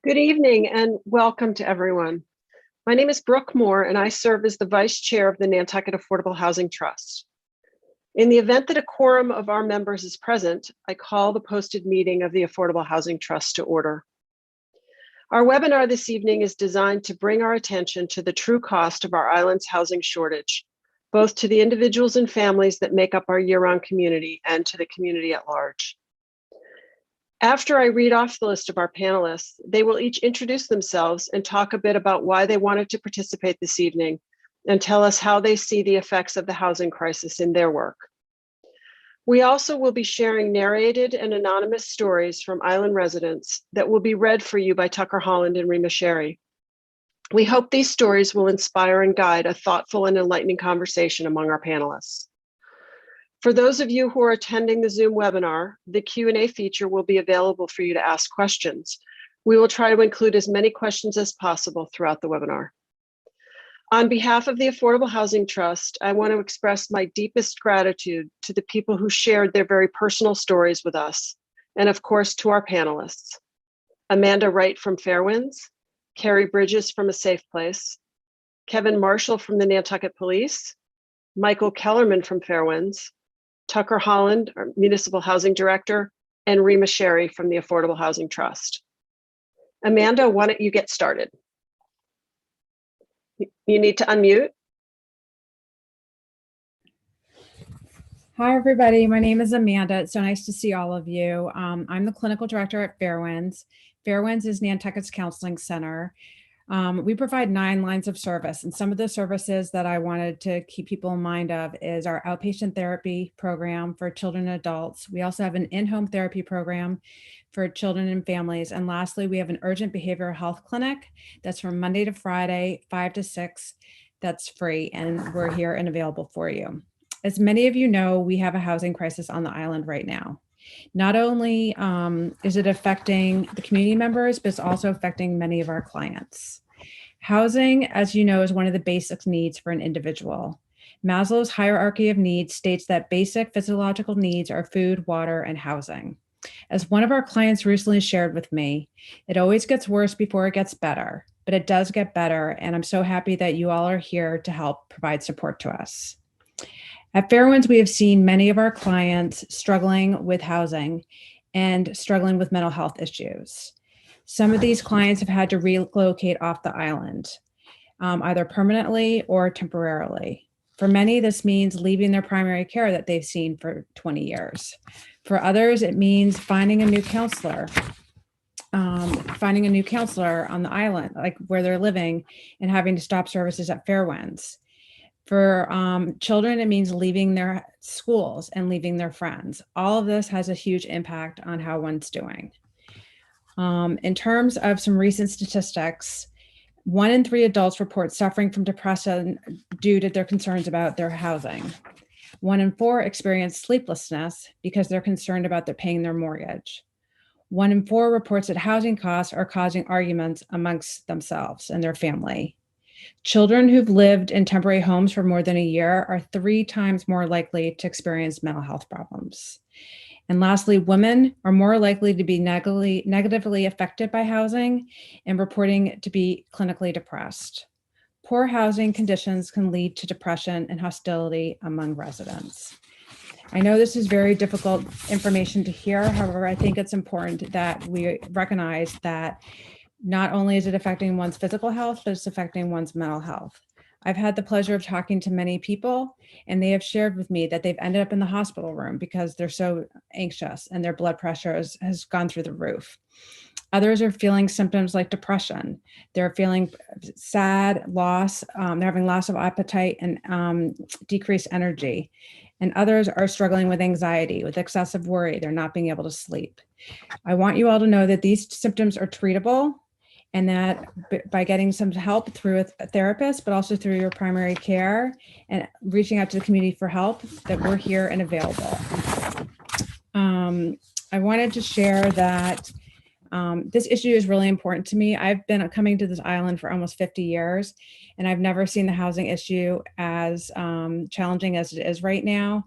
Good evening and welcome to everyone. My name is Brooke Moore and I serve as the Vice Chair of the Nantucket Affordable Housing Trust. In the event that a quorum of our members is present, I call the posted meeting of the Affordable Housing Trust to order. Our webinar this evening is designed to bring our attention to the true cost of our island's housing shortage, both to the individuals and families that make up our year-round community and to the community at large. After I read off the list of our panelists, they will each introduce themselves and talk a bit about why they wanted to participate this evening and tell us how they see the effects of the housing crisis in their work. We also will be sharing narrated and anonymous stories from island residents that will be read for you by Tucker Holland and Rima Sherry. We hope these stories will inspire and guide a thoughtful and enlightening conversation among our panelists. For those of you who are attending the Zoom webinar, the Q&A feature will be available for you to ask questions. We will try to include as many questions as possible throughout the webinar. On behalf of the Affordable Housing Trust, I want to express my deepest gratitude to the people who shared their very personal stories with us, and of course to our panelists. Amanda Wright from Fairwinds, Carrie Bridges from A Safe Place, Kevin Marshall from the Nantucket Police, Michael Kellerman from Fairwinds, Tucker Holland, our Municipal Housing Director, and Rima Sherry from the Affordable Housing Trust. Amanda, why don't you get started? You need to unmute. Hi, everybody. My name is Amanda. It's so nice to see all of you. I'm the clinical director at Fairwinds. Fairwinds is Nantucket's counseling center. We provide 9 lines of service, and some of the services that I wanted to keep people in mind of is our outpatient therapy program for children and adults. We also have an in-home therapy program for children and families. And lastly, we have an urgent behavioral health clinic that's from Monday to Friday, 5 to 6. That's free, and we're here and available for you. As many of you know, we have a housing crisis on the island right now. Not only is it affecting the community members, but it's also affecting many of our clients. Housing, as you know, is one of the basic needs for an individual. Maslow's hierarchy of needs states that basic physiological needs are food, water, and housing. As one of our clients recently shared with me, it always gets worse before it gets better, but it does get better, and I'm so happy that you all are here to help provide support to us. At Fairwinds, we have seen many of our clients struggling with housing and struggling with mental health issues. Some of these clients have had to relocate off the island, either permanently or temporarily. For many, this means leaving their primary care that they've seen for 20 years. For others, it means finding a new counselor on the island, like where they're living, and having to stop services at Fairwinds. For children, it means leaving their schools and leaving their friends. All of this has a huge impact on how one's doing. In terms of some recent statistics, 1 in 3 adults report suffering from depression due to their concerns about their housing. 1 in 4 experience sleeplessness because they're concerned about paying their mortgage. 1 in 4 reports that housing costs are causing arguments amongst themselves and their family. Children who've lived in temporary homes for more than a year are 3 times more likely to experience mental health problems. And lastly, women are more likely to be negatively affected by housing and reporting to be clinically depressed. Poor housing conditions can lead to depression and hostility among residents. I know this is very difficult information to hear. However, I think it's important that we recognize that not only is it affecting one's physical health, but it's affecting one's mental health. I've had the pleasure of talking to many people, and they have shared with me that they've ended up in the hospital room because they're so anxious and their blood pressure has gone through the roof. Others are feeling symptoms like depression. They're feeling sad, loss, they're having loss of appetite and decreased energy. And others are struggling with anxiety, with excessive worry. They're not being able to sleep. I want you all to know that these symptoms are treatable, and that by getting some help through a therapist, but also through your primary care and reaching out to the community for help, that we're here and available. I wanted to share that this issue is really important to me. I've been coming to this island for almost 50 years, and I've never seen the housing issue as challenging as it is right now.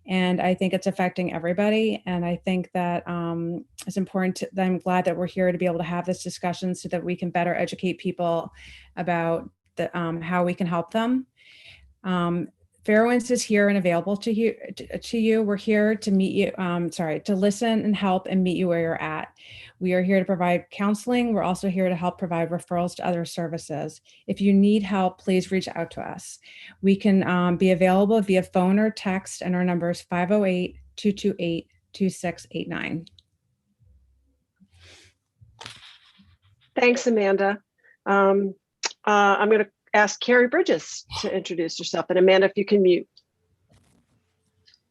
And I think it's affecting everybody. And I think that it's important that I'm glad that we're here to be able to have this discussion so that we can better educate people about how we can help them. Fairwinds is here and available to you. We're here to meet you, to listen and help and meet you where you're at. We are here to provide counseling. We're also here to help provide referrals to other services. If you need help, please reach out to us. We can be available via phone or text, and our number is 508-228-2689. Thanks, Amanda. I'm going to ask Carrie Bridges to introduce herself. And Amanda, if you can mute.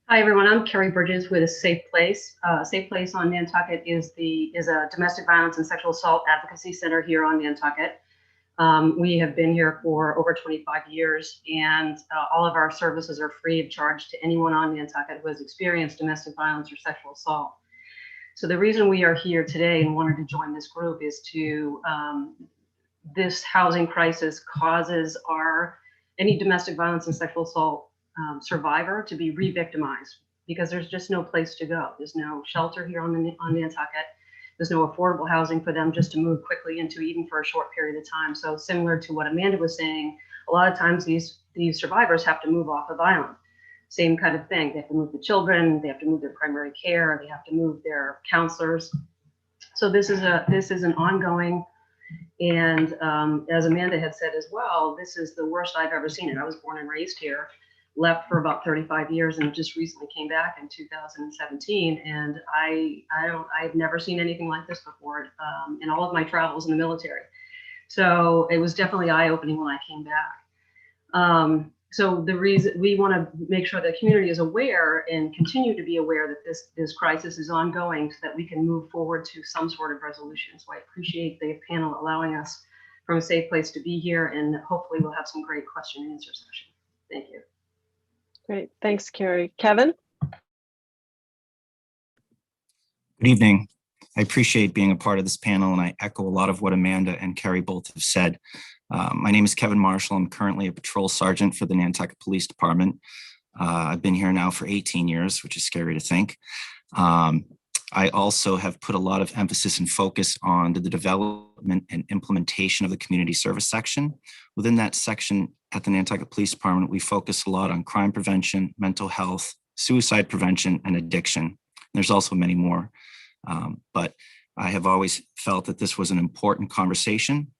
Hi, everyone. I'm Carrie Bridges with Safe Place. Safe Place on Nantucket is a domestic violence and sexual assault advocacy center here on Nantucket. We have been here for over 25 years, and all of our services are free of charge to anyone on Nantucket who has experienced domestic violence or sexual assault. So the reason we are here today and wanted to join this group is to this housing crisis causes any domestic violence and sexual assault survivor to be re-victimized, because there's just no place to go. There's no shelter here on Nantucket. There's no affordable housing for them just to move quickly into, even for a short period of time. So similar to what Amanda was saying, a lot of times these survivors have to move off of island. Same kind of thing. They have to move the children. They have to move their primary care. They have to move their counselors. So this is an ongoing. And as Amanda had said as well, this is the worst I've ever seen it. I was born and raised here, left for about 35 years, and just recently came back in 2017. And I've never seen anything like this before in all of my travels in the military. So it was definitely eye-opening when I came back. So the reason we want to make sure the community is aware and continue to be aware that this crisis is ongoing, so that we can move forward to some sort of resolution. So I appreciate the panel allowing us from a Safe Place to be here, and hopefully we'll have some great question and answer session. Thank you. Great. Thanks, Carrie. Kevin? Good evening. I appreciate being a part of this panel, and I echo a lot of what Amanda and Carrie both have said. My name is Kevin Marshall. I'm currently a patrol sergeant for the Nantucket Police Department. I've been here now for 18 years, which is scary to think. I also have put a lot of emphasis and focus on the development and implementation of the community service section. Within that section at the Nantucket Police Department, we focus a lot on crime prevention, mental health, suicide prevention, and addiction. There's also many more, but I have always felt that this was an important conversation,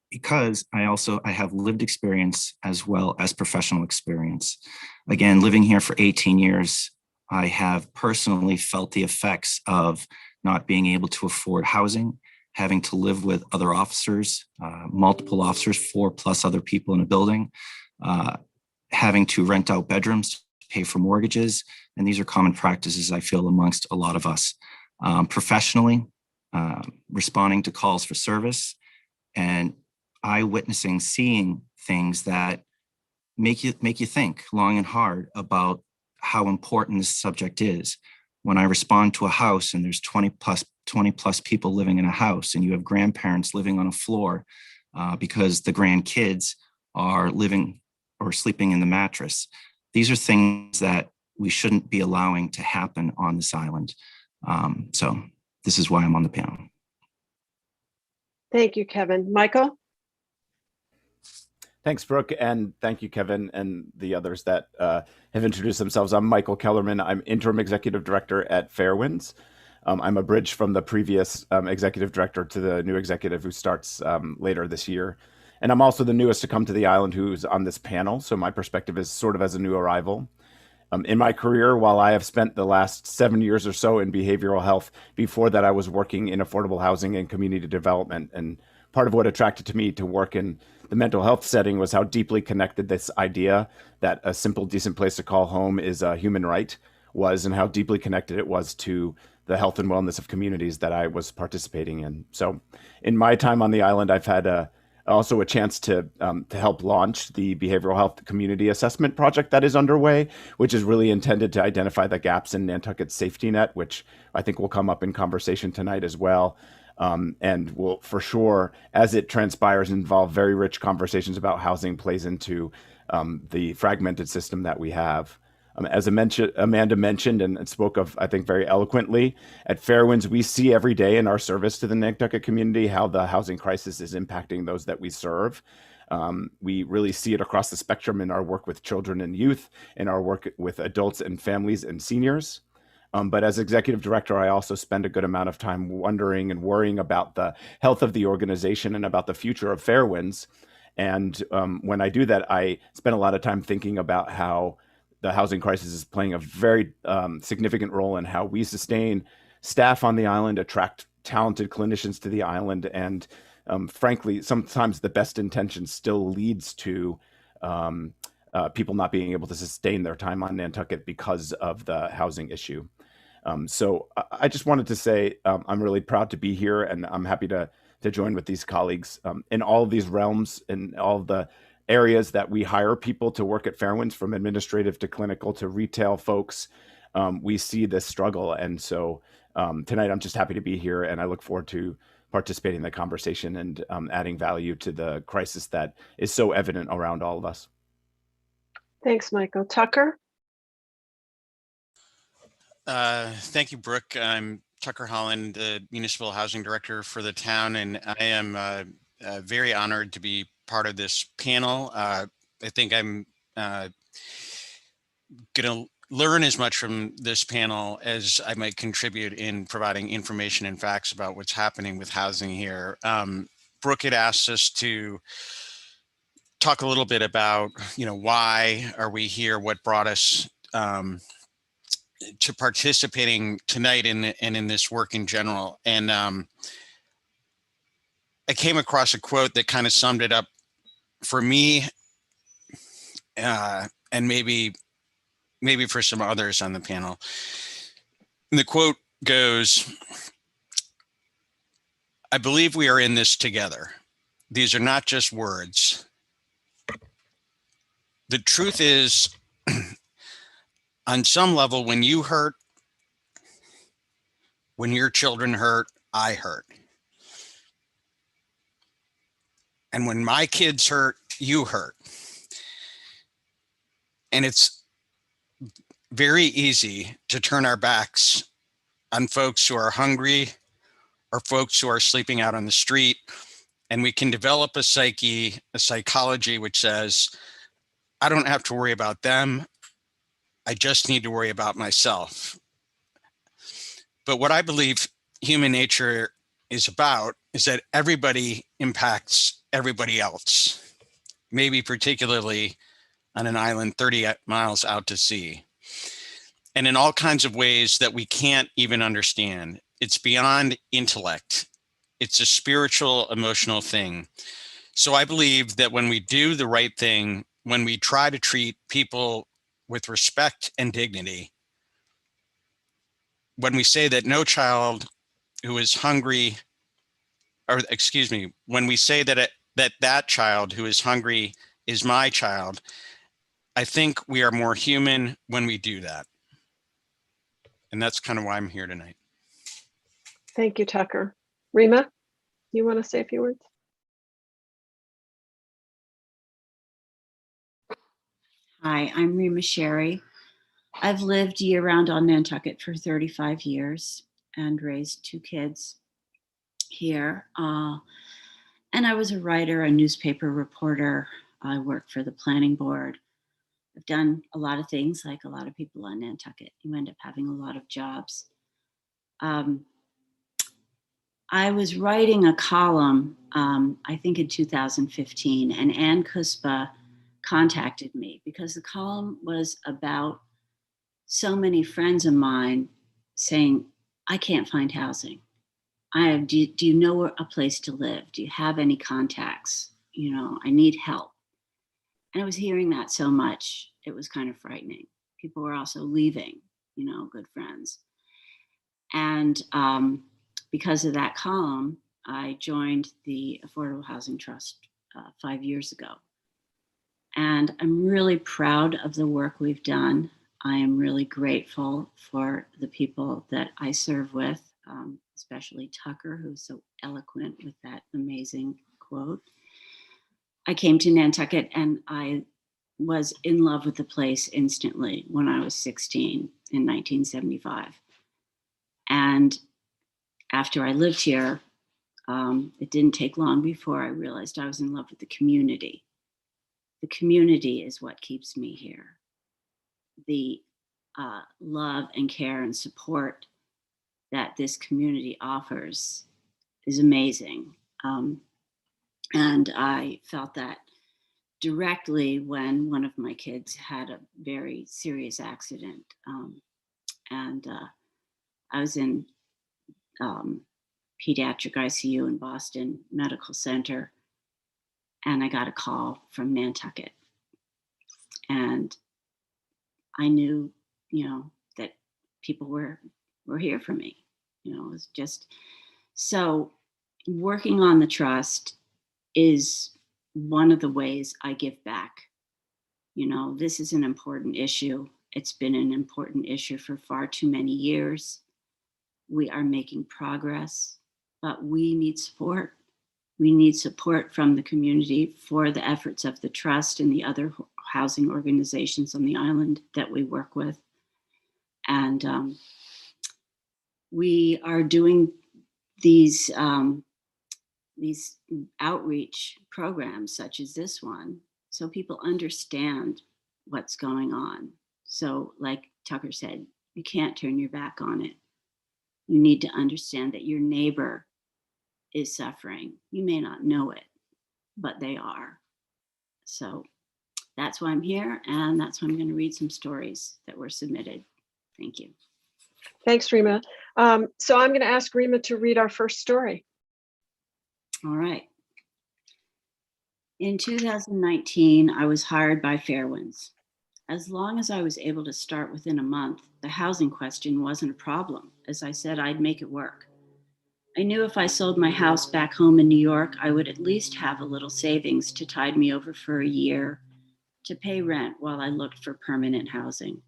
because I have lived experience as well as professional experience. Again, living here for 18 years, I have personally felt the effects of not being able to afford housing, having to live with other officers, multiple officers, 4+ other people in a building, having to rent out bedrooms to pay for mortgages. And these are common practices, I feel, amongst a lot of us. Professionally, responding to calls for service, and eyewitnessing, seeing things that make you think long and hard about how important this subject is. When I respond to a house and there's 20 plus people living in a house, and you have grandparents living on a floor because the grandkids are living or sleeping in the mattress, these are things that we shouldn't be allowing to happen on this island. So this is why I'm on the panel. Thank you, Kevin. Michael? Thanks, Brooke, and thank you, Kevin, and the others that have introduced themselves. I'm Michael Kellerman. I'm Interim Executive Director at Fairwinds. I'm a bridge from the previous Executive Director to the new executive who starts later this year. And I'm also the newest to come to the island who's on this panel, so my perspective is sort of as a new arrival. In my career, while I have spent the last 7 years or so in behavioral health, before that I was working in affordable housing and community development. And part of what attracted to me to work in the mental health setting was how deeply connected this idea that a simple, decent place to call home is a human right was, and how deeply connected it was to the health and wellness of communities that I was participating in. So in my time on the island, I've had also a chance to help launch the behavioral health community assessment project that is underway, which is really intended to identify the gaps in Nantucket's safety net, which I think will come up in conversation tonight as well. And will, for sure, as it transpires, involve very rich conversations about housing plays into the fragmented system that we have. As Amanda mentioned and spoke of, I think, very eloquently, at Fairwinds, we see every day in our service to the Nantucket community how the housing crisis is impacting those that we serve. We really see it across the spectrum in our work with children and youth, in our work with adults and families and seniors. But as executive director, I also spend a good amount of time wondering and worrying about the health of the organization and about the future of Fairwinds. And when I do that, I spend a lot of time thinking about how the housing crisis is playing a very significant role in how we sustain staff on the island, attract talented clinicians to the island, and frankly, sometimes the best intention still leads to people not being able to sustain their time on Nantucket because of the housing issue. So I just wanted to say I'm really proud to be here, and I'm happy to join with these colleagues in all of these realms, in all of the areas that we hire people to work at Fairwinds, from administrative to clinical to retail folks. We see this struggle. And so tonight I'm just happy to be here, and I look forward to participating in the conversation and adding value to the crisis that is so evident around all of us. Thanks, Michael. Tucker? Thank you, Brooke. I'm Tucker Holland, the Municipal Housing Director for the town, and I am very honored to be part of this panel. I think I'm going to learn as much from this panel as I might contribute in providing information and facts about what's happening with housing here. Brooke had asked us to talk a little bit about, why are we here? What brought us to participating tonight and in this work in general. And I came across a quote that kind of summed it up for me, and maybe for some others on the panel. And the quote goes, "I believe we are in this together. These are not just words. The truth is, on some level, when you hurt, when your children hurt, I hurt. And when my kids hurt, you hurt. And it's very easy to turn our backs on folks who are hungry or folks who are sleeping out on the street. And we can develop a psychology which says, I don't have to worry about them. I just need to worry about myself. But what I believe human nature is about is that everybody impacts everybody else, maybe particularly on an island 30 miles out to sea, and in all kinds of ways that we can't even understand. It's beyond intellect. It's a spiritual, emotional thing. So I believe that when we do the right thing, when we try to treat people with respect and dignity, when we say that no child who is hungry, or excuse me, when we say that that child who is hungry is my child, I think we are more human when we do that. And that's kind of why I'm here tonight. Thank you, Tucker. Rima, you want to say a few words? Hi, I'm Rima Sherry. I've lived year-round on Nantucket for 35 years and raised 2 kids here. And I was a writer, a newspaper reporter. I worked for the planning board. I've done a lot of things like a lot of people on Nantucket. You end up having a lot of jobs. I was writing a column, I think in 2015, and Ann Kuspa contacted me because the column was about so many friends of mine saying, I can't find housing. Do you know a place to live? Do you have any contacts? I need help. And I was hearing that so much, it was kind of frightening. People were also leaving, good friends. And because of that column, I joined the Affordable Housing Trust 5 years ago. And I'm really proud of the work we've done. I am really grateful for the people that I serve with, especially Tucker, who's so eloquent with that amazing quote. I came to Nantucket and I was in love with the place instantly when I was 16 in 1975. And after I lived here, it didn't take long before I realized I was in love with the community. The community is what keeps me here. The love and care and support that this community offers is amazing. And I felt that directly when one of my kids had a very serious accident. And I was in pediatric ICU in Boston Medical Center, and I got a call from Nantucket. And I knew, that people were here for me. It was just, so working on the trust is one of the ways I give back. This is an important issue. It's been an important issue for far too many years. We are making progress, but we need support. We need support from the community for the efforts of the trust and the other housing organizations on the island that we work with. And we are doing these outreach programs such as this one, so people understand what's going on. So like Tucker said, you can't turn your back on it. You need to understand that your neighbor is suffering. You may not know it, but they are. So that's why I'm here, and that's why I'm going to read some stories that were submitted. Thank you. Thanks, Rima. So I'm going to ask Rima to read our first story. All right. In 2019, I was hired by Fairwinds. As long as I was able to start within a month, the housing question wasn't a problem. As I said, I'd make it work. I knew if I sold my house back home in New York, I would at least have a little savings to tide me over for a year to pay rent while I looked for permanent housing.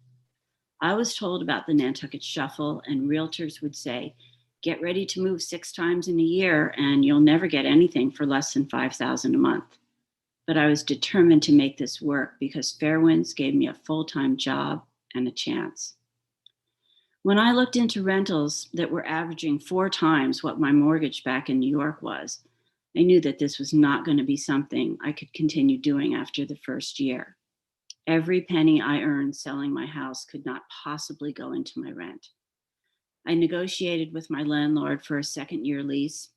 I was told about the Nantucket Shuffle, and realtors would say, get ready to move 6 times in a year and you'll never get anything for less than $5,000 a month. But I was determined to make this work because Fairwinds gave me a full-time job and a chance. When I looked into rentals that were averaging 4 times what my mortgage back in New York was, I knew that this was not going to be something I could continue doing after the first year. Every penny I earned selling my house could not possibly go into my rent. I negotiated with my landlord for a 2nd-year lease,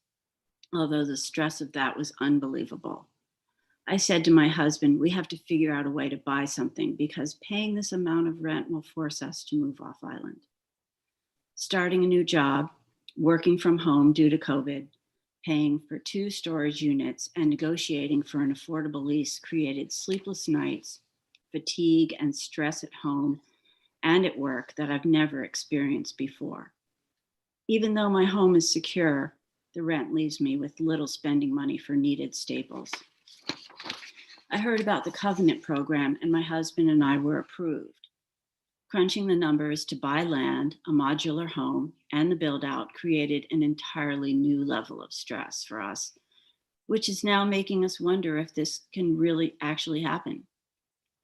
although the stress of that was unbelievable. I said to my husband, we have to figure out a way to buy something because paying this amount of rent will force us to move off island. Starting a new job, working from home due to COVID, paying for 2 storage units, and negotiating for an affordable lease created sleepless nights, fatigue, and stress at home and at work that I've never experienced before. Even though my home is secure, the rent leaves me with little spending money for needed staples. I heard about the covenant program, and my husband and I were approved. Crunching the numbers to buy land, a modular home, and the build out created an entirely new level of stress for us, which is now making us wonder if this can really actually happen.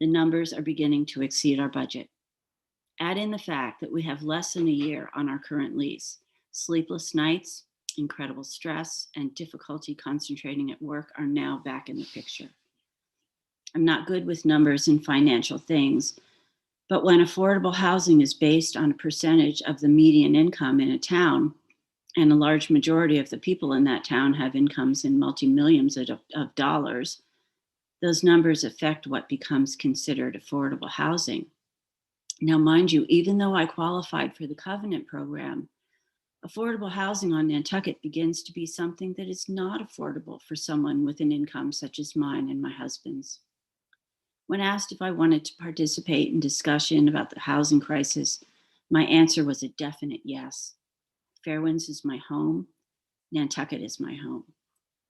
The numbers are beginning to exceed our budget. Add in the fact that we have less than a year on our current lease. Sleepless nights, incredible stress, and difficulty concentrating at work are now back in the picture. I'm not good with numbers and financial things, but when affordable housing is based on a percentage of the median income in a town, and a large majority of the people in that town have incomes in multi-millions of dollars, those numbers affect what becomes considered affordable housing. Now, mind you, even though I qualified for the Covenant program, affordable housing on Nantucket begins to be something that is not affordable for someone with an income such as mine and my husband's. When asked if I wanted to participate in discussion about the housing crisis, my answer was a definite yes. Fairwinds is my home. Nantucket is my home.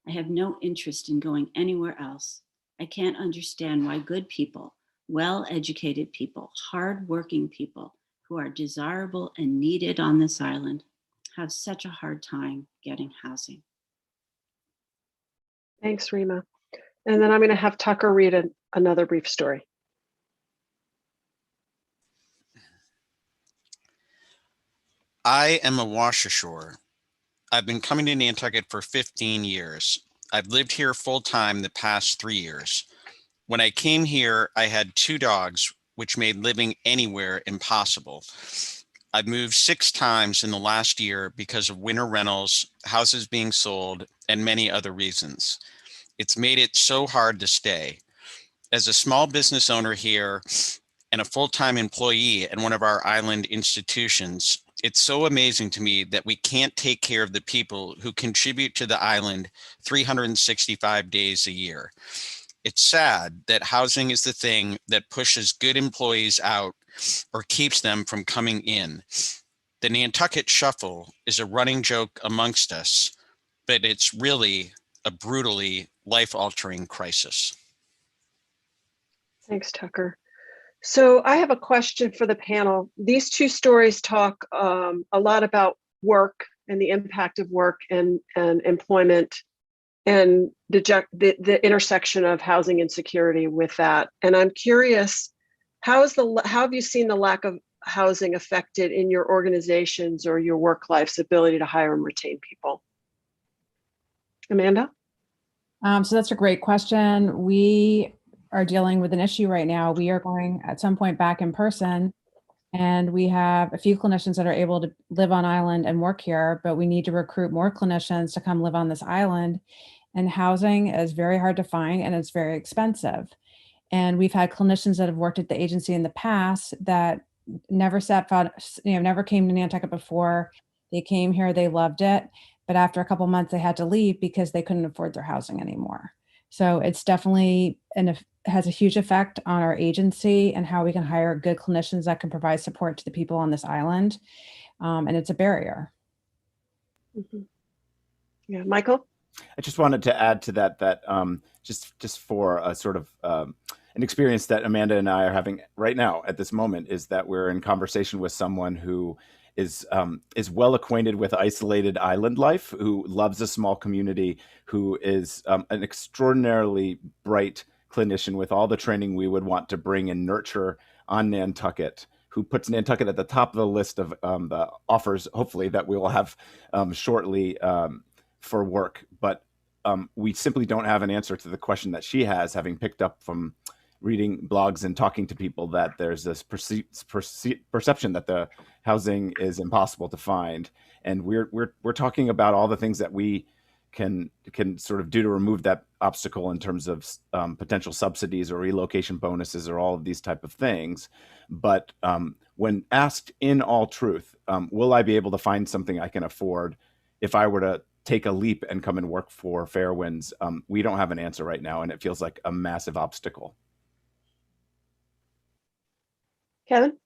I have no interest in going anywhere else. I can't understand why good people, well-educated people, hardworking people who are desirable and needed on this island have such a hard time getting housing. Thanks, Rima. And then I'm going to have Tucker read another brief story. I am a wash ashore. I've been coming to Nantucket for 15 years. I've lived here full time the past 3 years. When I came here, I had 2 dogs, which made living anywhere impossible. I've moved 6 times in the last year because of winter rentals, houses being sold, and many other reasons. It's made it so hard to stay. As a small business owner here and a full-time employee at one of our island institutions, it's so amazing to me that we can't take care of the people who contribute to the island 365 days a year. It's sad that housing is the thing that pushes good employees out or keeps them from coming in. The Nantucket Shuffle is a running joke amongst us, but it's really a brutally life-altering crisis. Thanks, Tucker. So I have a question for the panel. These 2 stories talk a lot about work and the impact of work and employment and the intersection of housing insecurity with that. And I'm curious, how have you seen the lack of housing affected in your organizations or your work life's ability to hire and retain people? Amanda? So that's a great question. We are dealing with an issue right now. We are going at some point back in person, and we have a few clinicians that are able to live on island and work here, but we need to recruit more clinicians to come live on this island. And housing is very hard to find and it's very expensive. And we've had clinicians that have worked at the agency in the past that never never came to Nantucket before. They came here, they loved it, but after a couple months they had to leave because they couldn't afford their housing anymore. So it's definitely has a huge effect on our agency and how we can hire good clinicians that can provide support to the people on this island. And it's a barrier. Mm-hmm. Yeah, Michael? I just wanted to add to that just for a sort of an experience that Amanda and I are having right now at this moment is that we're in conversation with someone who is well acquainted with isolated island life, who loves a small community, who is an extraordinarily bright clinician with all the training we would want to bring and nurture on Nantucket, who puts Nantucket at the top of the list of the offers, hopefully, that we will have shortly for work. But we simply don't have an answer to the question that she has, having picked up from reading blogs and talking to people that there's this perception that the housing is impossible to find. And we're talking about all the things that we can sort of do to remove that obstacle in terms of potential subsidies or relocation bonuses or all of these type of things. But when asked in all truth, will I be able to find something I can afford if I were to take a leap and come and work for Fairwinds? We don't have an answer right now, and it feels like a massive obstacle. Kevin?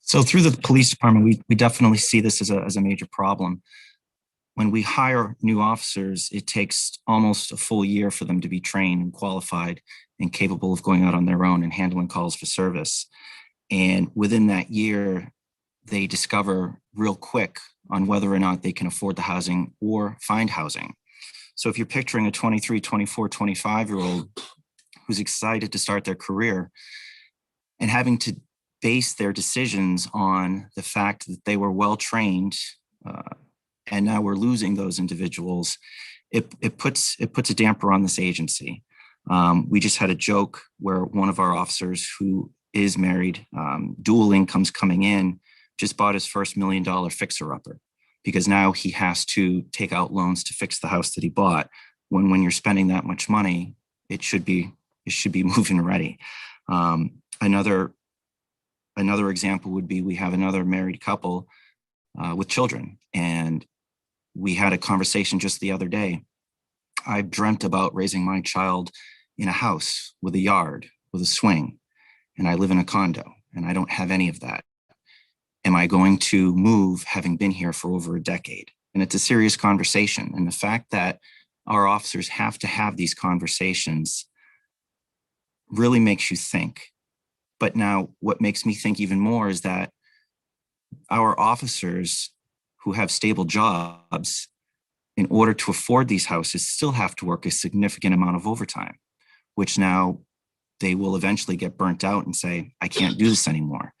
So through the police department, we definitely see this as a major problem. When we hire new officers, it takes almost a full year for them to be trained and qualified and capable of going out on their own and handling calls for service. And within that year, they discover real quick on whether or not they can afford the housing or find housing. So if you're picturing a 23, 24, 25-year-old who's excited to start their career and having to base their decisions on the fact that they were well trained, and now we're losing those individuals, it puts a damper on this agency. We just had a joke where one of our officers who is married, dual incomes coming in, just bought his first $1 million fixer-upper because now he has to take out loans to fix the house that he bought. When you're spending that much money, it should be moving ready. Another example would be we have another married couple with children, and we had a conversation just the other day. I've dreamt about raising my child in a house with a yard, with a swing, and I live in a condo, and I don't have any of that. Am I going to move having been here for over a decade? And it's a serious conversation. And the fact that our officers have to have these conversations really makes you think. But now what makes me think even more is that our officers who have stable jobs, in order to afford these houses, still have to work a significant amount of overtime, which now they will eventually get burnt out and say, I can't do this anymore.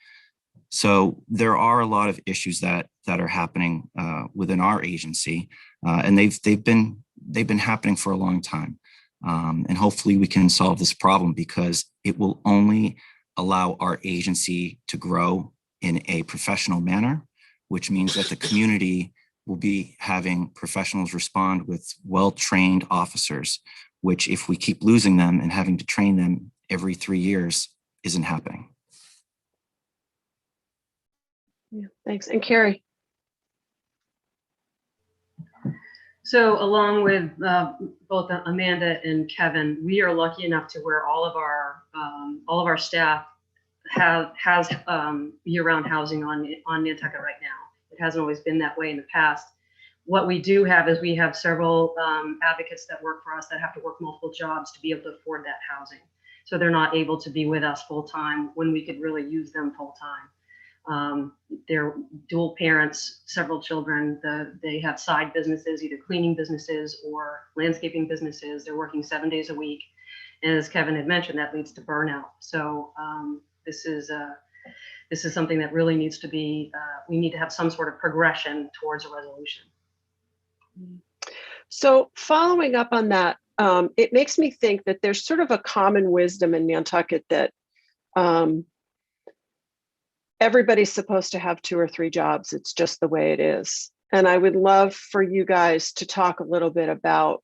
So there are a lot of issues that are happening within our agency, and they've been happening for a long time. And hopefully we can solve this problem, because it will only allow our agency to grow in a professional manner, which means that the community will be having professionals respond with well-trained officers, which, if we keep losing them and having to train them every 3 years, isn't happening. Yeah, thanks. And Carrie? So along with both Amanda and Kevin, we are lucky enough to where all of our staff has year-round housing on Nantucket right now. It hasn't always been that way in the past. What we do have is we have several advocates that work for us that have to work multiple jobs to be able to afford that housing. So they're not able to be with us full time when we could really use them full time. They're dual parents, several children. They have side businesses, either cleaning businesses or landscaping businesses. They're working 7 days a week. And as Kevin had mentioned, that leads to burnout. So this is something that really needs to be, we need to have some sort of progression towards a resolution. So following up on that, it makes me think that there's sort of a common wisdom in Nantucket that everybody's supposed to have 2 or 3 jobs. It's just the way it is. And I would love for you guys to talk a little bit about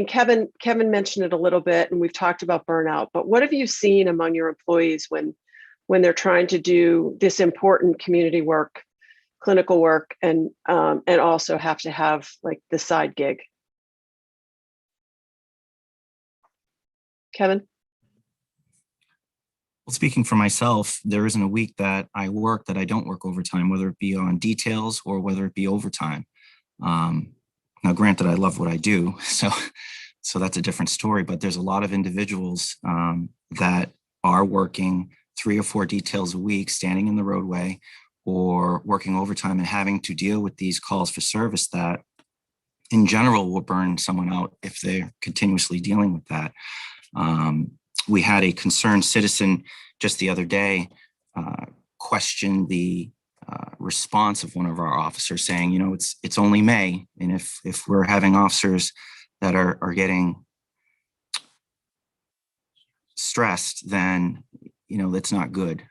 Kevin mentioned it a little bit, and we've talked about burnout, but what have you seen among your employees when they're trying to do this important community work, clinical work, and also have to have like the side gig? Kevin? Well, speaking for myself, there isn't a week that I work that I don't work overtime, whether it be on details or whether it be overtime. Now, granted, I love what I do, so that's a different story, but there's a lot of individuals that are working 3 or 4 details a week, standing in the roadway or working overtime and having to deal with these calls for service that in general will burn someone out if they're continuously dealing with that. We had a concerned citizen just the other day question the response of one of our officers, saying, it's only May, and if we're having officers that are getting stressed, then that's not good.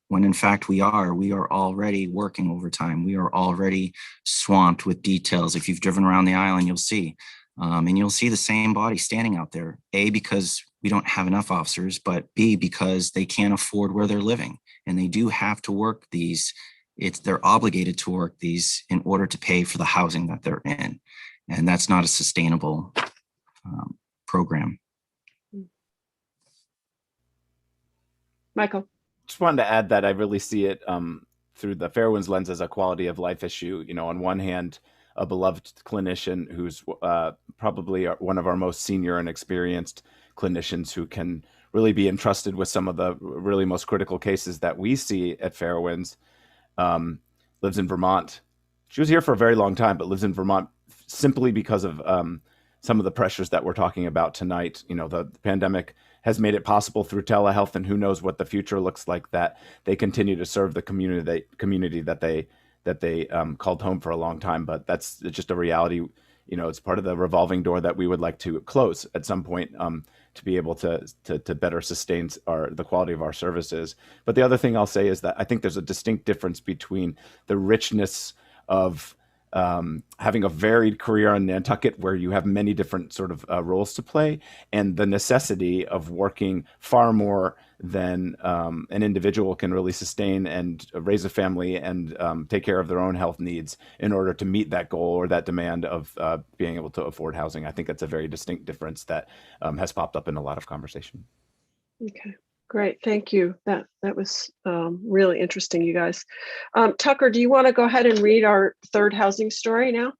When in fact we are already working overtime. We are already swamped with details. If you've driven around the island, you'll see. And you'll see the same body standing out there, A, because we don't have enough officers, but B, because they can't afford where they're living. And they do have to work these. They're obligated to work these in order to pay for the housing that they're in. And that's not a sustainable program. Michael? Just wanted to add that I really see it through the Fairwinds lens as a quality of life issue. On one hand, a beloved clinician who's probably one of our most senior and experienced clinicians who can really be entrusted with some of the really most critical cases that we see at Fairwinds, lives in Vermont. She was here for a very long time, but lives in Vermont simply because of some of the pressures that we're talking about tonight. The pandemic has made it possible through telehealth, and who knows what the future looks like, that they continue to serve the community that they called home for a long time. But that's just a reality. It's part of the revolving door that we would like to close at some point, to be able to better sustain the quality of our services. But the other thing I'll say is that I think there's a distinct difference between the richness of having a varied career on Nantucket, where you have many different sort of roles to play, and the necessity of working far more than an individual can really sustain and raise a family and take care of their own health needs in order to meet that goal or that demand of being able to afford housing. I think that's a very distinct difference that has popped up in a lot of conversation. Okay. Great, thank you. That was really interesting, you guys. Tucker, do you want to go ahead and read our third housing story now?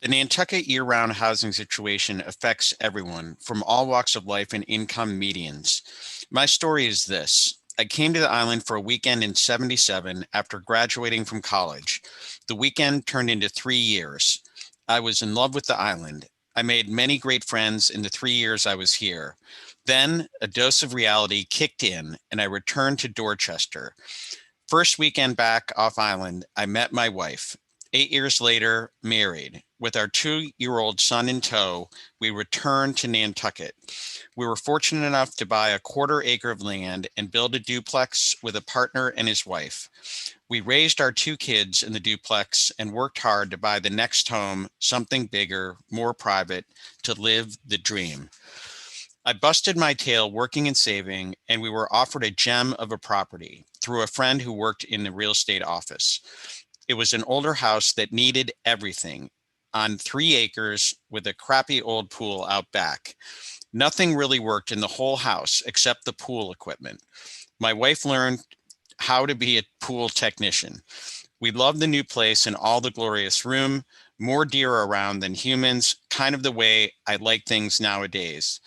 The Nantucket year-round housing situation affects everyone from all walks of life and income medians. My story is this. I came to the island for a weekend in '77 after graduating from college. The weekend turned into 3 years. I was in love with the island. I made many great friends in the 3 years I was here. Then a dose of reality kicked in and I returned to Dorchester. First weekend back off island, I met my wife. 8 years later, married. With our 2-year-old son in tow, we returned to Nantucket. We were fortunate enough to buy a 1/4 acre of land and build a duplex with a partner and his wife. We raised our 2 kids in the duplex and worked hard to buy the next home, something bigger, more private, to live the dream. I busted my tail working and saving, and we were offered a gem of a property through a friend who worked in the real estate office. It was an older house that needed everything on 3 acres with a crappy old pool out back. Nothing really worked in the whole house except the pool equipment. My wife learned how to be a pool technician. We loved the new place and all the glorious room, more deer around than humans, kind of the way I like things nowadays.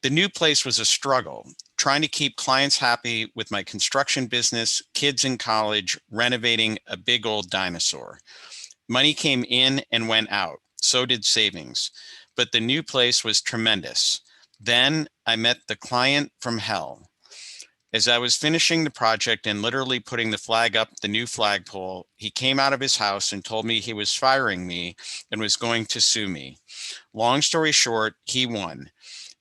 The new place was a struggle, trying to keep clients happy with my construction business, kids in college, renovating a big old dinosaur. Money came in and went out, so did savings, but the new place was tremendous. Then I met the client from hell. As I was finishing the project and literally putting the flag up the new flagpole, he came out of his house and told me he was firing me and was going to sue me. Long story short, he won.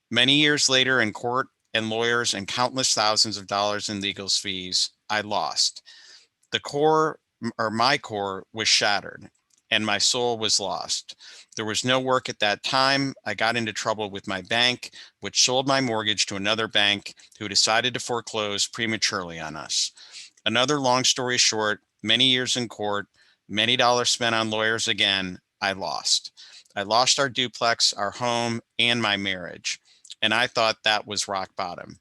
Many years later in court and lawyers and countless thousands of dollars in legal fees, I lost. My core was shattered and my soul was lost. There was no work at that time. I got into trouble with my bank, which sold my mortgage to another bank who decided to foreclose prematurely on us. Another long story short, many years in court, many dollars spent on lawyers again, I lost. I lost our duplex, our home, and my marriage. And I thought that was rock bottom.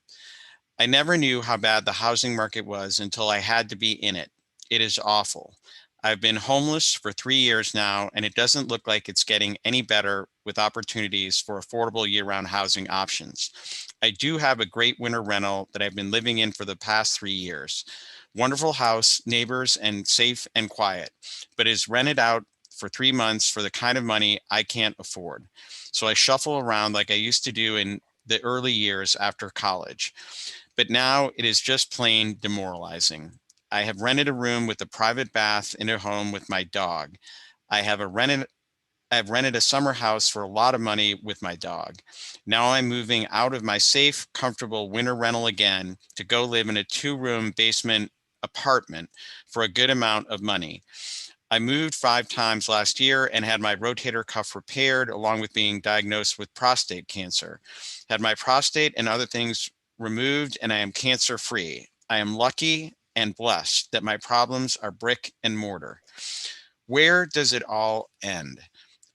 I never knew how bad the housing market was until I had to be in it. It is awful. I've been homeless for 3 years now, and it doesn't look like it's getting any better with opportunities for affordable year-round housing options. I do have a great winter rental that I've been living in for the past 3 years. Wonderful house, neighbors, and safe and quiet, but is rented out for 3 months for the kind of money I can't afford. So I shuffle around like I used to do in the early years after college. But now it is just plain demoralizing. I have rented a room with a private bath in a home with my dog. I have rented a summer house for a lot of money with my dog. Now I'm moving out of my safe, comfortable winter rental again to go live in a 2-room basement apartment for a good amount of money. I moved 5 times last year and had my rotator cuff repaired along with being diagnosed with prostate cancer. Had my prostate and other things removed and I am cancer free. I am lucky and blessed that my problems are brick and mortar. Where does it all end?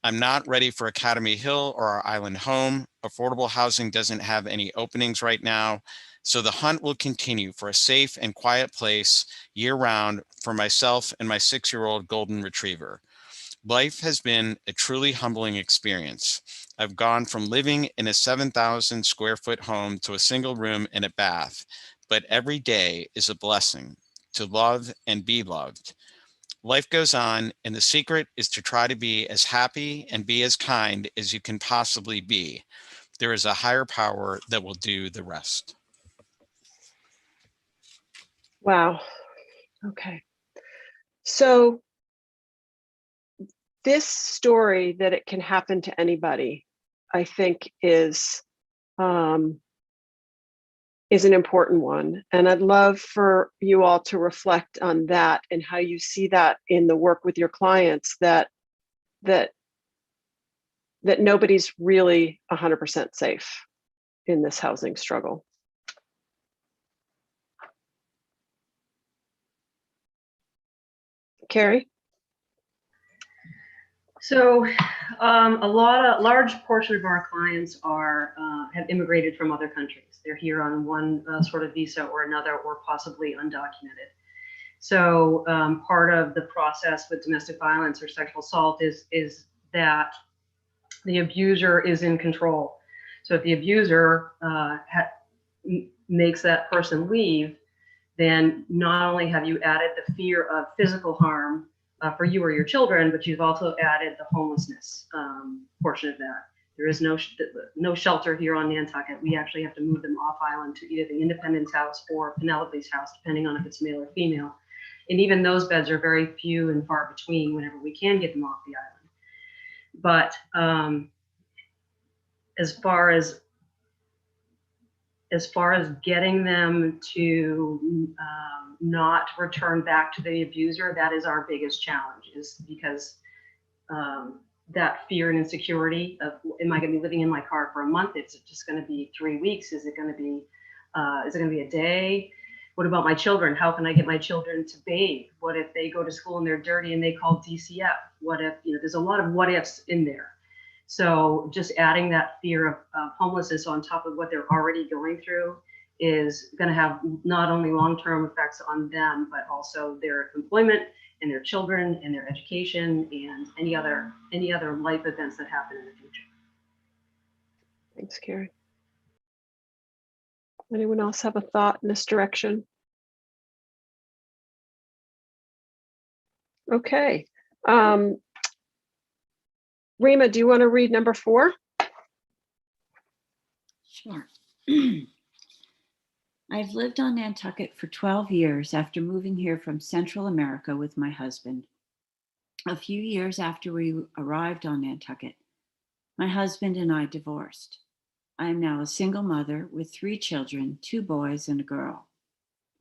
I'm not ready for Academy Hill or our island home. Affordable housing doesn't have any openings right now. So the hunt will continue for a safe and quiet place year round for myself and my 6-year-old golden retriever. Life has been a truly humbling experience. I've gone from living in a 7,000 square foot home to a single room and a bath, but every day is a blessing to love and be loved. Life goes on, and the secret is to try to be as happy and be as kind as you can possibly be. There is a higher power that will do the rest. Wow. Okay. So this story that it can happen to anybody, I think is an important one. And I'd love for you all to reflect on that and how you see that in the work with your clients, that nobody's really 100% safe in this housing struggle. Carrie? So a large portion of our clients have immigrated from other countries. They're here on one sort of visa or another, or possibly undocumented. So part of the process with domestic violence or sexual assault is that the abuser is in control. So if the abuser makes that person leave, then not only have you added the fear of physical harm for you or your children, but you've also added the homelessness portion of that. There is no shelter here on Nantucket. We actually have to move them off island to either the Independence House or Penelope's house, depending on if it's male or female. And even those beds are very few and far between whenever we can get them off the island. But as far as getting them to not return back to the abuser, that is our biggest challenge, is because that fear and insecurity of, am I going to be living in my car for a month? Is it just going to be 3 weeks? Is it going to be a day? What about my children? How can I get my children to bathe? What if they go to school and they're dirty and they call DCF? What if, there's a lot of what ifs in there. So just adding that fear of homelessness on top of what they're already going through is going to have not only long-term effects on them, but also their employment and their children and their education and any other life events that happen in the future. Thanks, Carrie. Anyone else have a thought in this direction? Okay. Rima, do you want to read number 4? Sure. I've lived on Nantucket for 12 years after moving here from Central America with my husband. A few years after we arrived on Nantucket, my husband and I divorced. I am now a single mother with 3 children, 2 boys and a girl.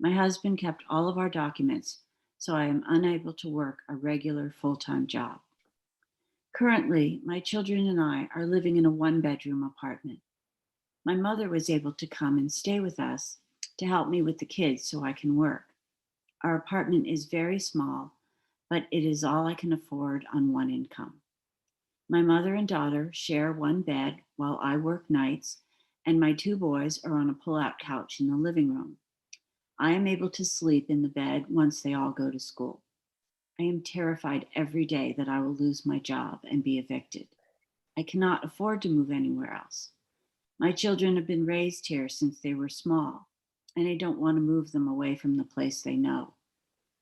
My husband kept all of our documents, so I am unable to work a regular full-time job. Currently, my children and I are living in a 1-bedroom apartment. My mother was able to come and stay with us to help me with the kids so I can work. Our apartment is very small, but it is all I can afford on one income. My mother and daughter share one bed while I work nights, and my 2 boys are on a pull-out couch in the living room. I am able to sleep in the bed once they all go to school. I am terrified every day that I will lose my job and be evicted. I cannot afford to move anywhere else. My children have been raised here since they were small, and I don't want to move them away from the place they know.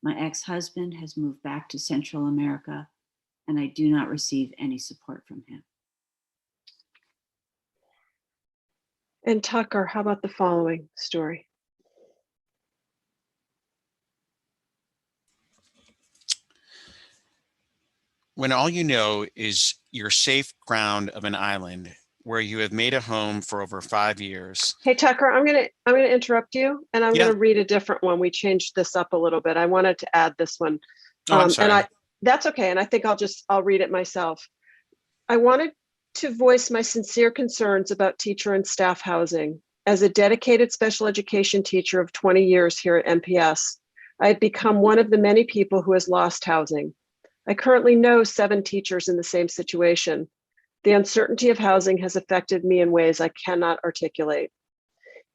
My ex-husband has moved back to Central America, and I do not receive any support from him. And Tucker, how about the following story? When all you know is your safe ground of an island where you have made a home for over 5 years. Hey, Tucker, I'm gonna interrupt you, and I'm gonna read a different one. We changed this up a little bit. I wanted to add this one. Oh, I'm sorry. And that's okay. And I think I'll read it myself. I wanted to voice my sincere concerns about teacher and staff housing. As a dedicated special education teacher of 20 years here at MPS, I have become one of the many people who has lost housing. I currently know 7 teachers in the same situation. The uncertainty of housing has affected me in ways I cannot articulate.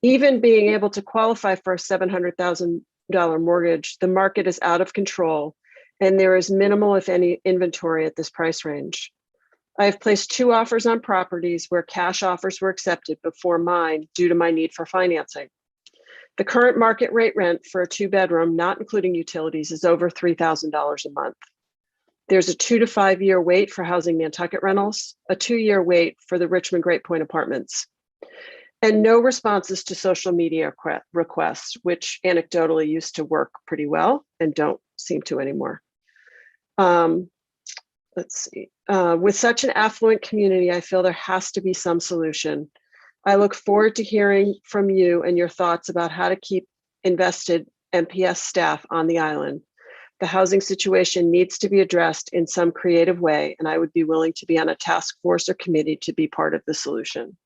Even being able to qualify for a $700,000 mortgage, the market is out of control, and there is minimal, if any, inventory at this price range. I have placed 2 offers on properties where cash offers were accepted before mine due to my need for financing. The current market rate rent for a 2-bedroom, not including utilities, is over $3,000 a month. There's a 2 to 5 year wait for housing Nantucket rentals, a 2-year wait for the Richmond Great Point apartments, and no responses to social media requests, which anecdotally used to work pretty well and don't seem to anymore. Let's see. With such an affluent community, I feel there has to be some solution. I look forward to hearing from you and your thoughts about how to keep invested MPS staff on the island. The housing situation needs to be addressed in some creative way, and I would be willing to be on a task force or committee to be part of the solution.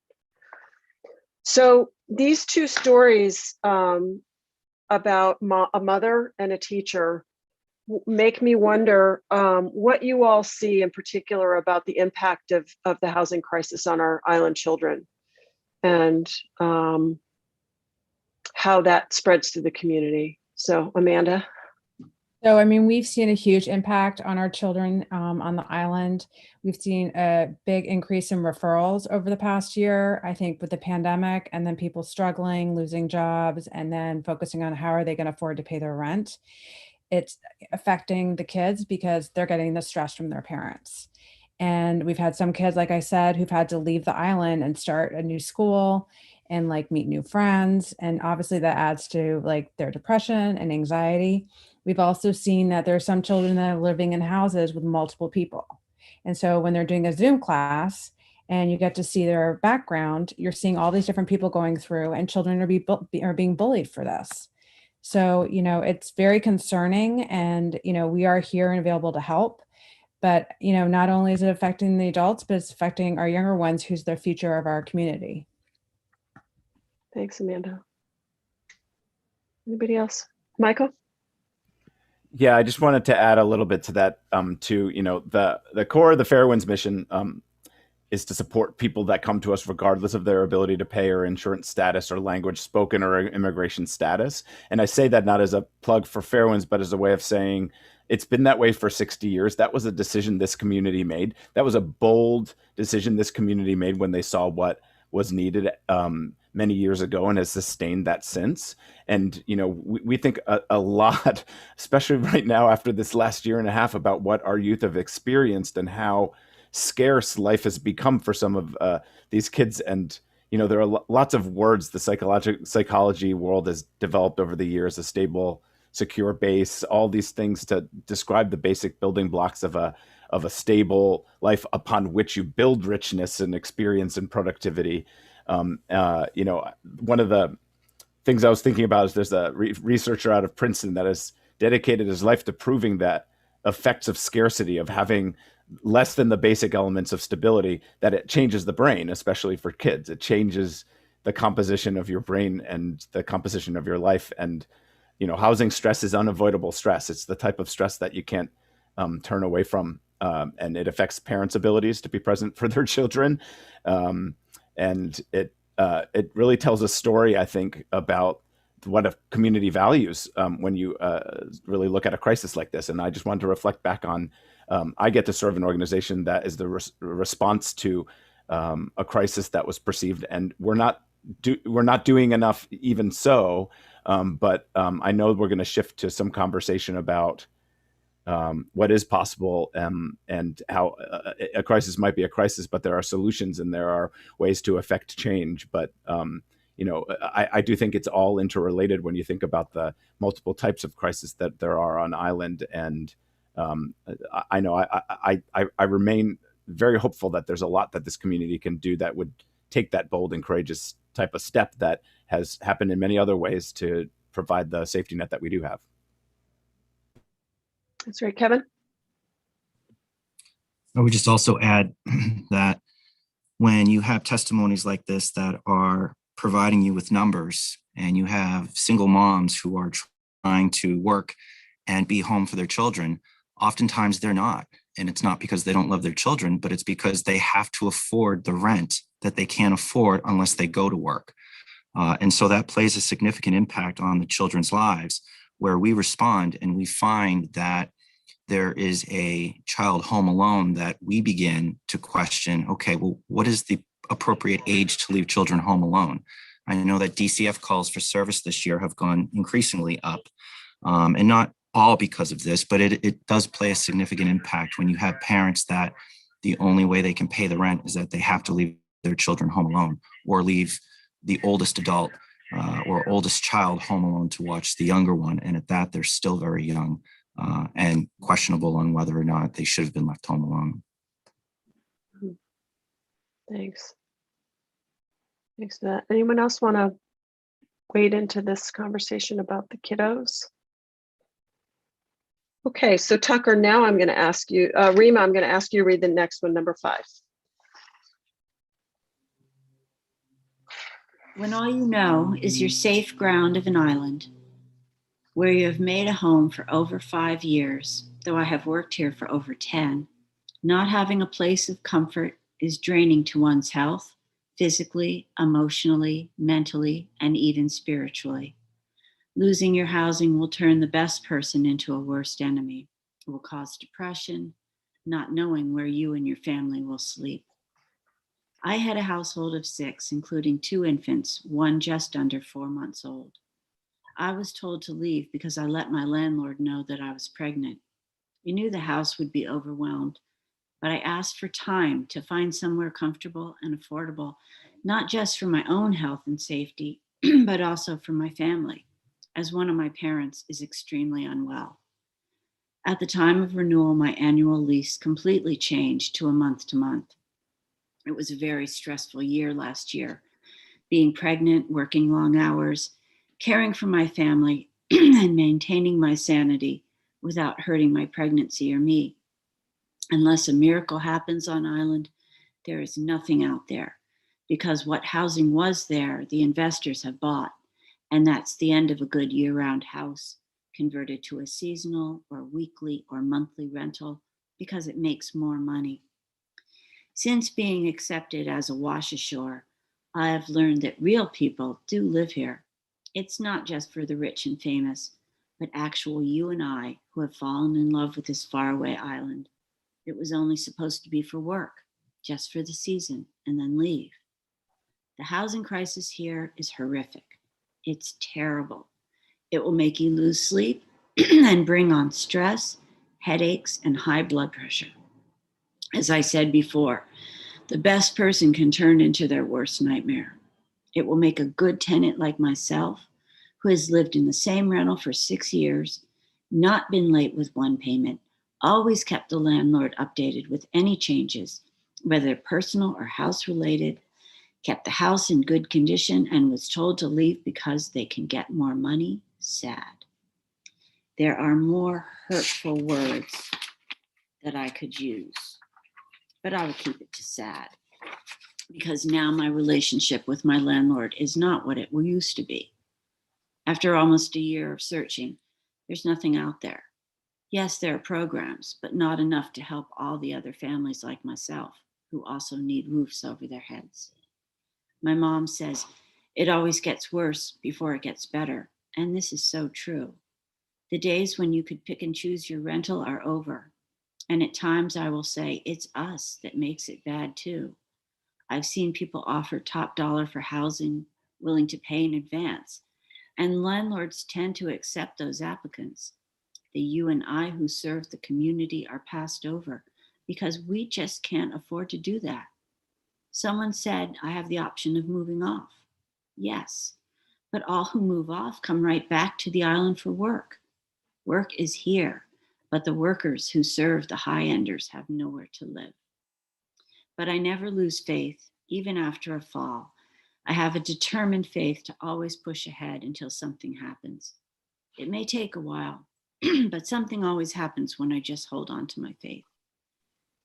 So these 2 stories about a mother and a teacher make me wonder what you all see in particular about the impact of the housing crisis on our island children, and how that spreads through the community. So Amanda. So, I mean, we've seen a huge impact on our children on the island. We've seen a big increase in referrals over the past year, I think with the pandemic, and then people struggling, losing jobs, and then focusing on how are they going to afford to pay their rent. It's affecting the kids because they're getting the stress from their parents. And we've had some kids, like I said, who've had to leave the island and start a new school and like meet new friends. And obviously that adds to like their depression and anxiety. We've also seen that there are some children that are living in houses with multiple people. And so when they're doing a Zoom class and you get to see their background, you're seeing all these different people going through, and children are being bullied for this. So, it's very concerning, and, we are here and available to help. But, not only is it affecting the adults, but it's affecting our younger ones, who's the future of our community. Thanks, Amanda. Anybody else? Michael? Yeah, I just wanted to add a little bit to that, too. The core of the Fairwinds mission is to support people that come to us regardless of their ability to pay or insurance status or language spoken or immigration status. And I say that not as a plug for Fairwinds, but as a way of saying it's been that way for 60 years. That was a decision this community made. That was a bold decision this community made when they saw what was needed many years ago, and has sustained that since. And, we think a lot, especially right now after this last year and a half, about what our youth have experienced and how scarce life has become for some of these kids. And, there are lots of words the psychology world has developed over the years: a stable, secure base, all these things to describe the basic building blocks of a stable life upon which you build richness and experience and productivity. One of the things I was thinking about is there's a researcher out of Princeton that has dedicated his life to proving that effects of scarcity, of having less than the basic elements of stability, that it changes the brain, especially for kids. It changes the composition of your brain and the composition of your life. And, housing stress is unavoidable stress. It's the type of stress that you can't turn away from. And it affects parents' abilities to be present for their children. And it really tells a story, I think, about what a community values when you really look at a crisis like this. And I just wanted to reflect back on, I get to serve an organization that is the response to a crisis that was perceived, and we're not doing enough even so. But I know we're going to shift to some conversation about what is possible, and how a crisis might be a crisis, but there are solutions and there are ways to affect change. But I do think it's all interrelated when you think about the multiple types of crisis that there are on island. And I know I remain very hopeful that there's a lot that this community can do that would take that bold and courageous type of step that has happened in many other ways to provide the safety net that we do have. That's right, Kevin. I would just also add that when you have testimonies like this that are providing you with numbers, and you have single moms who are trying to work and be home for their children, oftentimes they're not. And it's not because they don't love their children, but it's because they have to afford the rent that they can't afford unless they go to work. And so that plays a significant impact on the children's lives, where we respond and we find that there is a child home alone, that we begin to question, okay, well, what is the appropriate age to leave children home alone? I know that DCF calls for service this year have gone increasingly up, and not all because of this, but it does play a significant impact when you have parents that the only way they can pay the rent is that they have to leave their children home alone, or leave the oldest adult or oldest child home alone to watch the younger one. And at that, they're still very young and questionable on whether or not they should have been left home alone. Thanks. Thanks for that. Anyone else want to wade into this conversation about the kiddos? Okay, so Tucker, now I'm going to ask you, Rima, I'm going to ask you to read the next one, number 5. When all you know is your safe ground of an island, where you have made a home for over 5 years, though I have worked here for over 10, not having a place of comfort is draining to one's health, physically, emotionally, mentally, and even spiritually. Losing your housing will turn the best person into a worst enemy. It will cause depression, not knowing where you and your family will sleep. I had a household of 6, including 2 infants, one just under 4 months old. I was told to leave because I let my landlord know that I was pregnant. We knew the house would be overwhelmed, but I asked for time to find somewhere comfortable and affordable, not just for my own health and safety, but also for my family, as one of my parents is extremely unwell. At the time of renewal, my annual lease completely changed to a month-to-month. It was a very stressful year last year, being pregnant, working long hours, caring for my family, and maintaining my sanity without hurting my pregnancy or me. Unless a miracle happens on island, there is nothing out there, because what housing was there, the investors have bought, and that's the end of a good year-round house converted to a seasonal or weekly or monthly rental because it makes more money. Since being accepted as a wash ashore, I have learned that real people do live here. It's not just for the rich and famous, but actual you and I who have fallen in love with this faraway island. It was only supposed to be for work, just for the season, and then leave. The housing crisis here is horrific. It's terrible. It will make you lose sleep and bring on stress, headaches, and high blood pressure. As I said before, the best person can turn into their worst nightmare. It will make a good tenant like myself, who has lived in the same rental for 6 years, not been late with one payment, always kept the landlord updated with any changes, whether personal or house related, kept the house in good condition, and was told to leave because they can get more money. Sad. There are more hurtful words that I could use, but I will keep it to sad, because now my relationship with my landlord is not what it used to be. After almost a year of searching, there's nothing out there. Yes, there are programs, but not enough to help all the other families like myself who also need roofs over their heads. My mom says it always gets worse before it gets better, and this is so true. The days when you could pick and choose your rental are over, and at times I will say it's us that makes it bad too. I've seen people offer top dollar for housing, willing to pay in advance, and landlords tend to accept those applicants. The you and I who serve the community are passed over because we just can't afford to do that. Someone said I have the option of moving off. Yes, but all who move off come right back to the island for work. Work is here, but the workers who serve the high-enders have nowhere to live. But I never lose faith, even after a fall. I have a determined faith to always push ahead until something happens. It may take a while, but something always happens when I just hold on to my faith.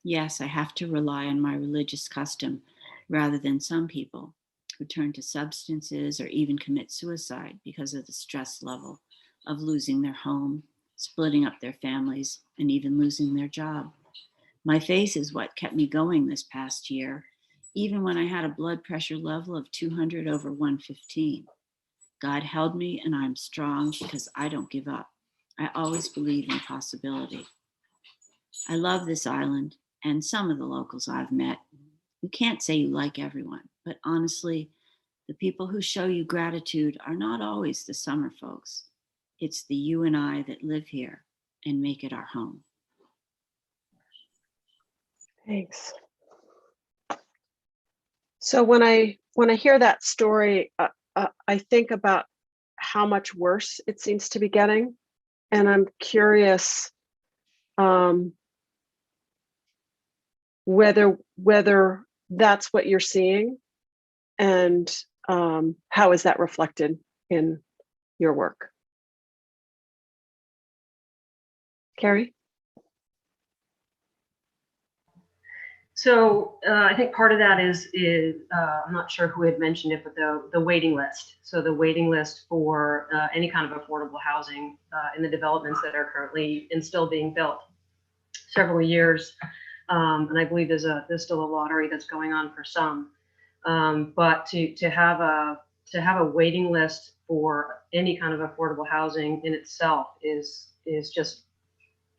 Yes, I have to rely on my religious custom rather than some people who turn to substances or even commit suicide because of the stress level of losing their home, splitting up their families, and even losing their job. My faith is what kept me going this past year, even when I had a blood pressure level of 200 over 115. God held me, and I'm strong because I don't give up. I always believe in possibility. I love this island and some of the locals I've met. You can't say you like everyone, but honestly, the people who show you gratitude are not always the summer folks. It's the you and I that live here and make it our home. Thanks. So when I hear that story, I think about how much worse it seems to be getting, and I'm curious whether that's what you're seeing, and how is that reflected in your work? Carrie? So I think part of that is I'm not sure who had mentioned it, but the waiting list. So the waiting list for any kind of affordable housing in the developments that are currently and still being built. Several years, and I believe there's still a lottery that's going on for some. But to have a waiting list for any kind of affordable housing in itself is just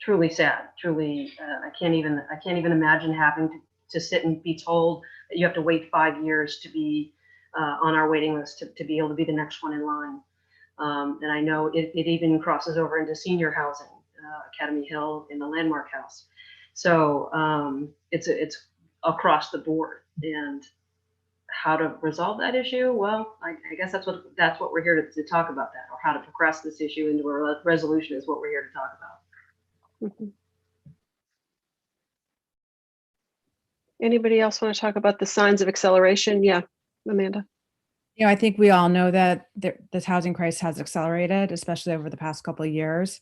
truly sad. Truly, I can't even imagine having to sit and be told that you have to wait 5 years to be on our waiting list to be able to be the next one in line. And I know it even crosses over into senior housing, Academy Hill in the Landmark House. So it's across the board. And how to resolve that issue? Well, I guess that's what we're here to talk about, that, or how to progress this issue into a resolution is what we're here to talk about. Mhm. Anybody else want to talk about the signs of acceleration? Yeah, Amanda. I think we all know that this housing crisis has accelerated, especially over the past couple of years.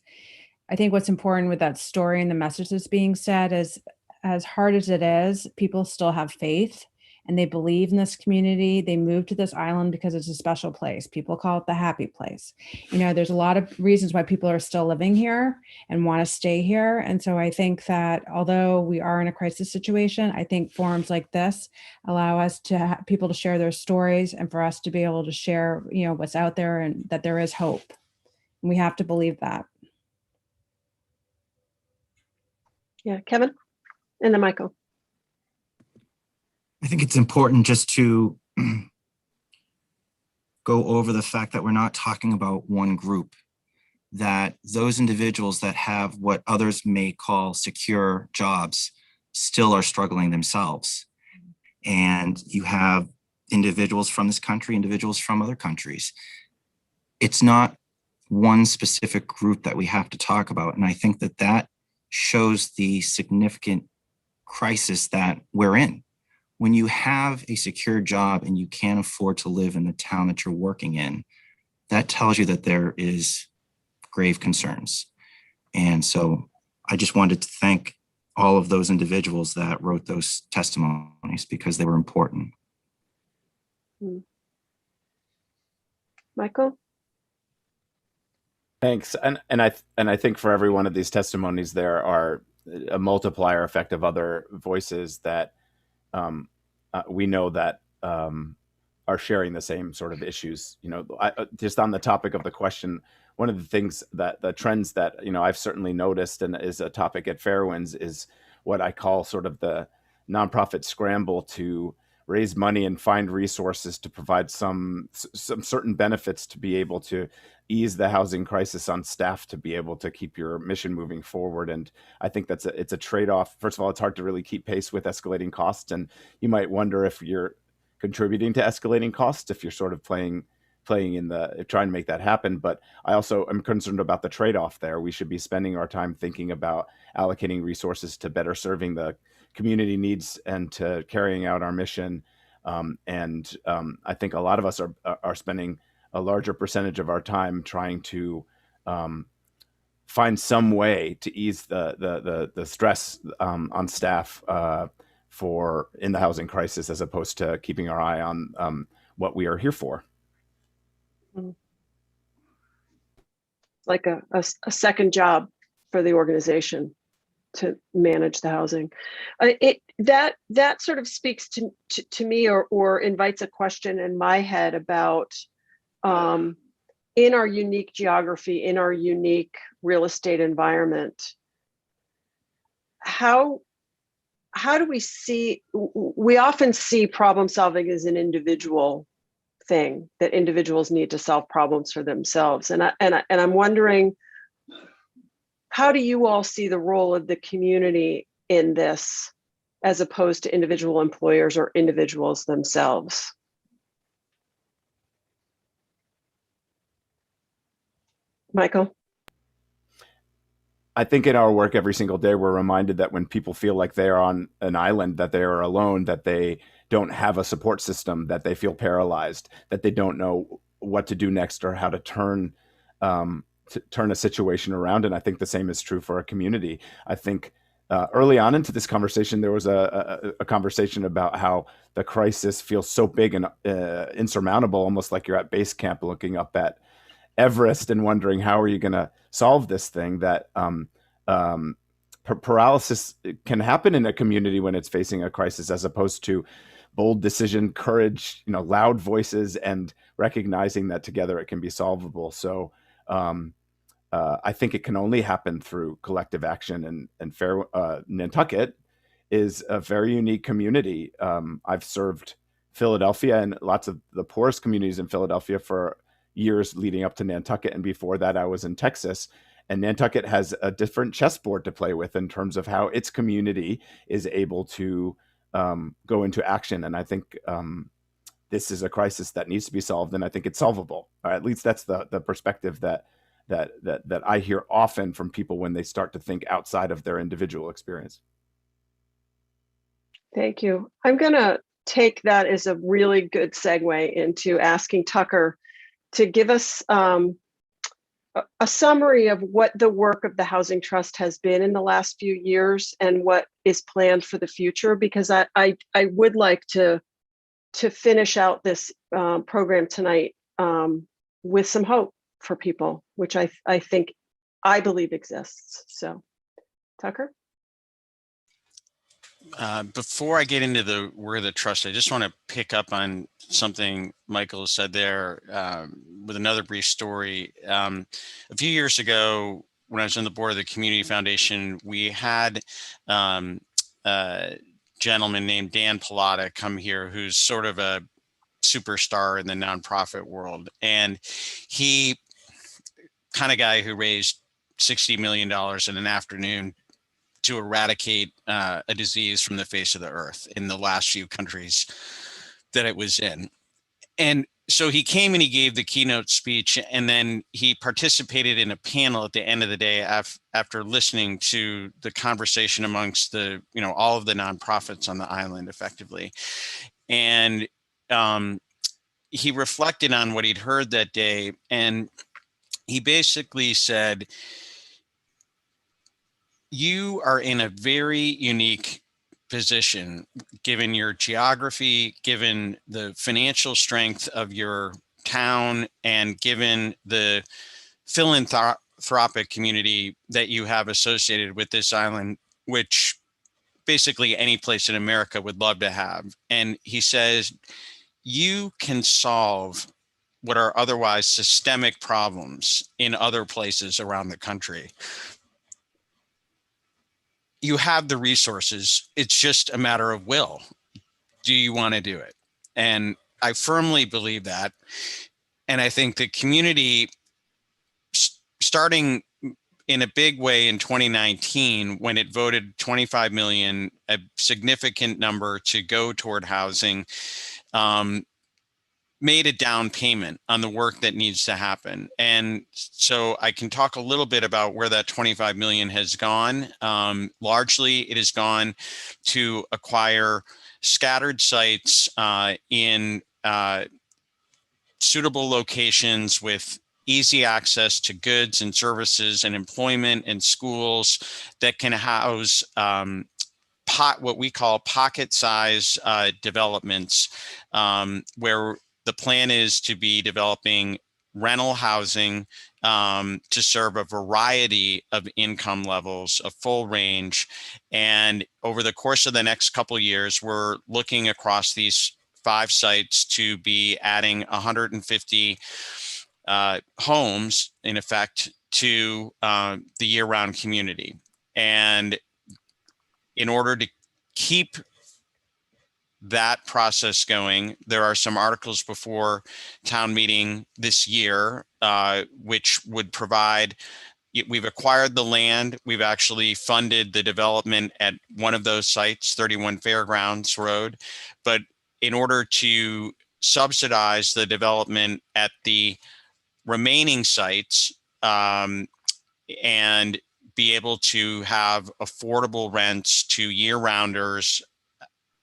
I think what's important with that story and the message that's being said is, as hard as it is, people still have faith and they believe in this community. They moved to this island because it's a special place. People call it the happy place. There's a lot of reasons why people are still living here and want to stay here. And so I think that although we are in a crisis situation, I think forums like this allow us to people to share their stories and for us to be able to share, what's out there and that there is hope. And we have to believe that. Yeah, Kevin, and then Michael. I think it's important just to go over the fact that we're not talking about one group, that those individuals that have what others may call secure jobs still are struggling themselves. And you have individuals from this country, individuals from other countries. It's not one specific group that we have to talk about. And I think that shows the significant crisis that we're in. When you have a secure job and you can't afford to live in the town that you're working in, that tells you that there is grave concerns. And so I just wanted to thank all of those individuals that wrote those testimonies because they were important. Michael? Thanks. And I think for every one of these testimonies, there are a multiplier effect of other voices that we know that are sharing the same sort of issues. Just on the topic of the question, one of the things that the trends that I've certainly noticed and is a topic at Fairwinds is what I call sort of the nonprofit scramble to raise money and find resources to provide some certain benefits to be able to ease the housing crisis on staff, to be able to keep your mission moving forward. And I think it's a trade-off. First of all, it's hard to really keep pace with escalating costs, and you might wonder if you're contributing to escalating costs if you're sort of playing in trying to make that happen. But I also am concerned about the trade-off there. We should be spending our time thinking about allocating resources to better serving the community needs and to carrying out our mission. I think a lot of us are spending a larger percentage of our time trying to find some way to ease the stress on staff in the housing crisis, as opposed to keeping our eye on what we are here for. Like a second job for the organization to manage the housing. That sort of speaks to me or invites a question in my head about in our unique geography, in our unique real estate environment, how do we often see problem solving as an individual thing, that individuals need to solve problems for themselves. And I'm wondering, how do you all see the role of the community in this as opposed to individual employers or individuals themselves? Michael? I think in our work every single day, we're reminded that when people feel like they are on an island, that they are alone, that they don't have a support system, that they feel paralyzed, that they don't know what to do next or how to turn a situation around. And I think the same is true for a community. I think early on into this conversation, there was a conversation about how the crisis feels so big and insurmountable, almost like you're at base camp looking up at Everest and wondering how are you going to solve this thing, that paralysis can happen in a community when it's facing a crisis, as opposed to bold decision, courage, loud voices, and recognizing that together it can be solvable. So I think it can only happen through collective action, and Nantucket is a very unique community. I've served Philadelphia and lots of the poorest communities in Philadelphia for years leading up to Nantucket. And before that, I was in Texas. And Nantucket has a different chessboard to play with in terms of how its community is able to go into action. And I think this is a crisis that needs to be solved, and I think it's solvable. Or at least that's the perspective that I hear often from people when they start to think outside of their individual experience. Thank you. I'm going to take that as a really good segue into asking Tucker to give us a summary of what the work of the Housing Trust has been in the last few years and what is planned for the future, because I would like to finish out this program tonight with some hope for people, which I believe exists. So, Tucker? Before I get into the word of the trust, I just want to pick up on something Michael said there with another brief story. A few years ago, when I was on the board of the Community Foundation, we had a gentleman named Dan Pilata come here, who's sort of a superstar in the nonprofit world. And he kind of guy who raised $60 million in an afternoon to eradicate a disease from the face of the earth in the last few countries that it was in. And so he came and he gave the keynote speech, and then he participated in a panel at the end of the day after listening to the conversation amongst the, all of the nonprofits on the island effectively. And he reflected on what he'd heard that day. And he basically said, you are in a very unique position, given your geography, given the financial strength of your town, and given the philanthropic community that you have associated with this island, which basically any place in America would love to have. And he says, you can solve what are otherwise systemic problems in other places around the country. You have the resources. It's just a matter of will. Do you want to do it? And I firmly believe that. And I think the community, starting in a big way in 2019, when it voted 25 million, a significant number to go toward housing, made a down payment on the work that needs to happen. And so I can talk a little bit about where that 25 million has gone. Largely, it has gone to acquire scattered sites in suitable locations with easy access to goods and services and employment and schools that can house what we call pocket size developments, where the plan is to be developing rental housing to serve a variety of income levels, a full range. And over the course of the next couple of years, we're looking across these 5 sites to be adding 150 homes, in effect, to the year-round community. And in order to keep that process going, there are some articles before town meeting this year, which would provide, we've acquired the land, we've actually funded the development at one of those sites, 31 Fairgrounds Road. But in order to subsidize the development at the remaining sites and be able to have affordable rents to year-rounders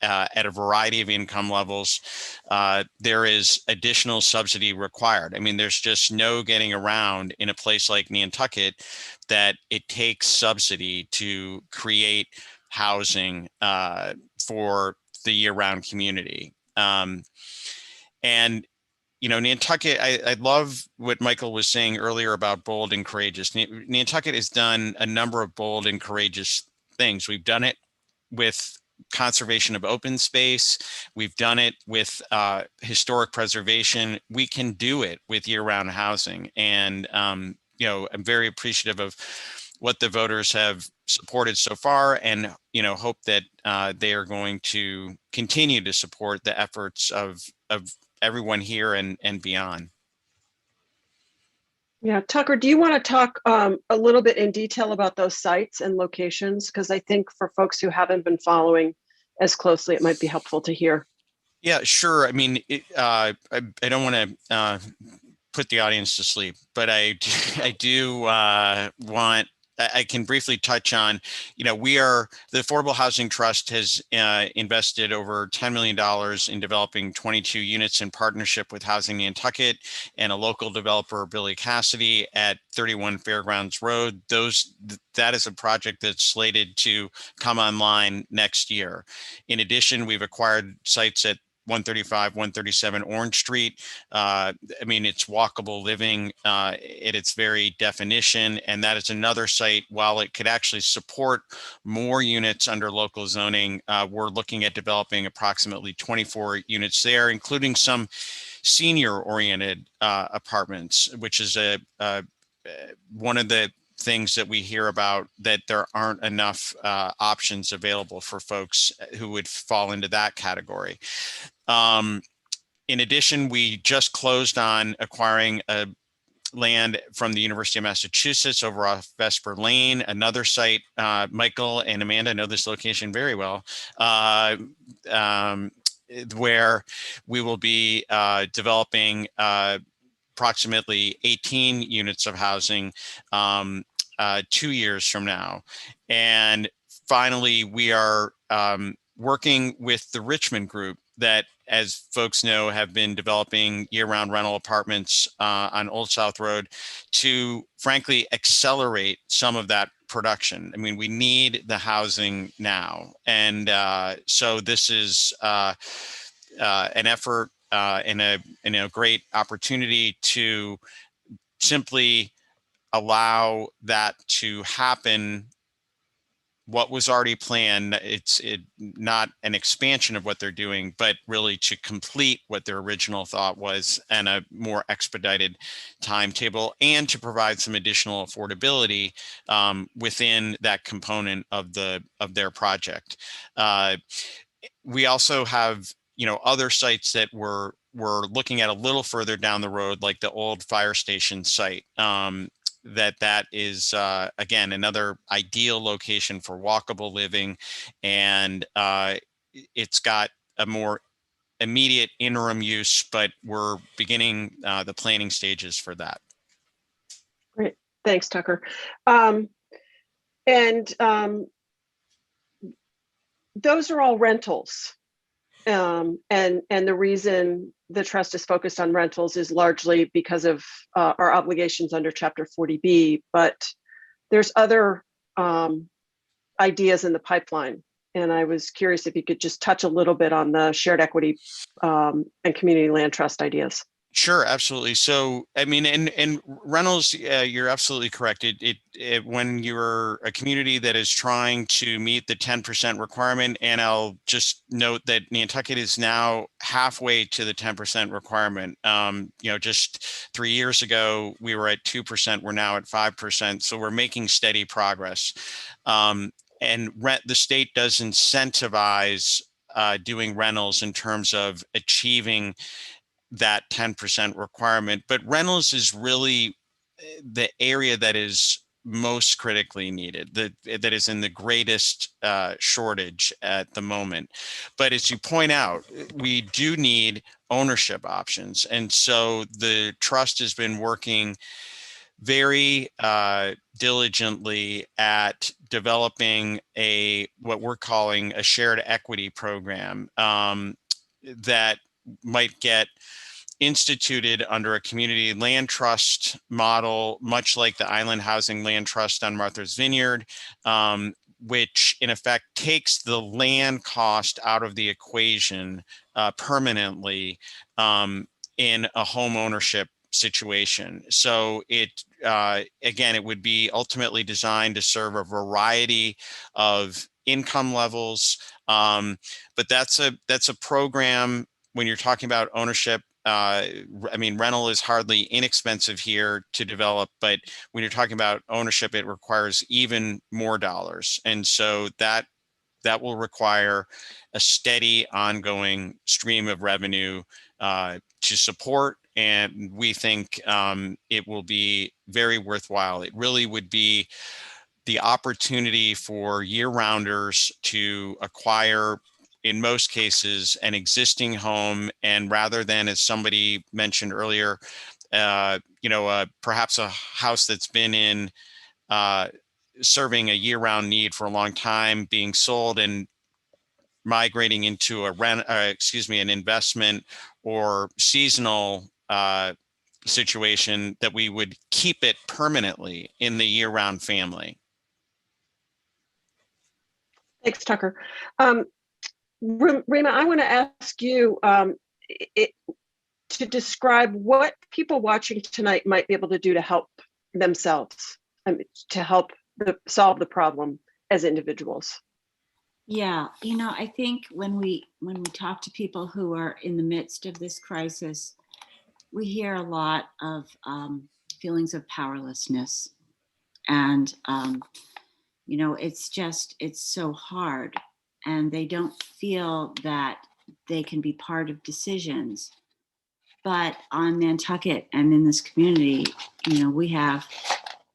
at a variety of income levels, there is additional subsidy required. I mean, there's just no getting around in a place like Nantucket that it takes subsidy to create housing for the year-round community. And Nantucket, I love what Michael was saying earlier about bold and courageous. Nantucket has done a number of bold and courageous things. We've done it with conservation of open space. We've done it with historic preservation. We can do it with year-round housing. And, I'm very appreciative of what the voters have supported so far, and, hope that they are going to continue to support the efforts of everyone here and beyond. Yeah, Tucker, do you want to talk a little bit in detail about those sites and locations? Because I think for folks who haven't been following as closely, it might be helpful to hear. Yeah, sure. I mean, I don't want to put the audience to sleep, but I do want. I can briefly touch on, we are, the Affordable Housing Trust has invested over $10 million in developing 22 units in partnership with Housing Nantucket and a local developer, Billy Cassidy, at 31 Fairgrounds Road. That is a project that's slated to come online next year. In addition, we've acquired sites at 135, 137 Orange Street. I mean, it's walkable living at its very definition. And that is another site, while it could actually support more units under local zoning, we're looking at developing approximately 24 units there, including some senior-oriented apartments, which is one of the things that we hear about, that there aren't enough options available for folks who would fall into that category. In addition, we just closed on acquiring land from the University of Massachusetts over off Vesper Lane, another site. Michael and Amanda know this location very well, where we will be developing approximately 18 units of housing 2 years from now. And finally, we are working with the Richmond Group that, as folks know, have been developing year-round rental apartments on Old South Road to, frankly, accelerate some of that production. I mean, we need the housing now. And so this is an effort and a great opportunity to simply allow that to happen. What was already planned, it's not an expansion of what they're doing, but really to complete what their original thought was, and a more expedited timetable, and to provide some additional affordability within that component of their project. We also have, other sites that we're looking at a little further down the road, like the old fire station site. That is, again, another ideal location for walkable living. And it's got a more immediate interim use, but we're beginning the planning stages for that. Great. Thanks, Tucker. Those are all rentals. And the reason the trust is focused on rentals is largely because of our obligations under Chapter 40B, but there's other ideas in the pipeline. And I was curious if you could just touch a little bit on the shared equity and community land trust ideas. Sure, absolutely. So, I mean, and rentals, you're absolutely correct. When you're a community that is trying to meet the 10% requirement, and I'll just note that Nantucket is now halfway to the 10% requirement. Just 3 years ago, we were at 2%. We're now at 5%. So we're making steady progress. And the state does incentivize doing rentals in terms of achieving that 10% requirement, but rentals is really the area that is most critically needed, that is in the greatest shortage at the moment. But as you point out, we do need ownership options. And so the trust has been working very diligently at developing what we're calling a shared equity program that might get instituted under a community land trust model, much like the Island Housing Land Trust on Martha's Vineyard, which in effect takes the land cost out of the equation permanently in a home ownership situation. So again, it would be ultimately designed to serve a variety of income levels. But that's a program. When you're talking about ownership, I mean, rental is hardly inexpensive here to develop, but when you're talking about ownership, it requires even more dollars. And so that will require a steady, ongoing stream of revenue to support and we think it will be very worthwhile. It really would be the opportunity for year-rounders to acquire, in most cases, an existing home, and rather than, as somebody mentioned earlier, perhaps a house that's been in serving a year-round need for a long time being sold and migrating into an investment or seasonal situation, that we would keep it permanently in the year-round family. Thanks, Tucker. Rima, I want to ask you to describe what people watching tonight might be able to do to help themselves, to help solve the problem as individuals. Yeah, I think when we talk to people who are in the midst of this crisis, we hear a lot of feelings of powerlessness, and it's so hard, and they don't feel that they can be part of decisions. But on Nantucket and in this community, we have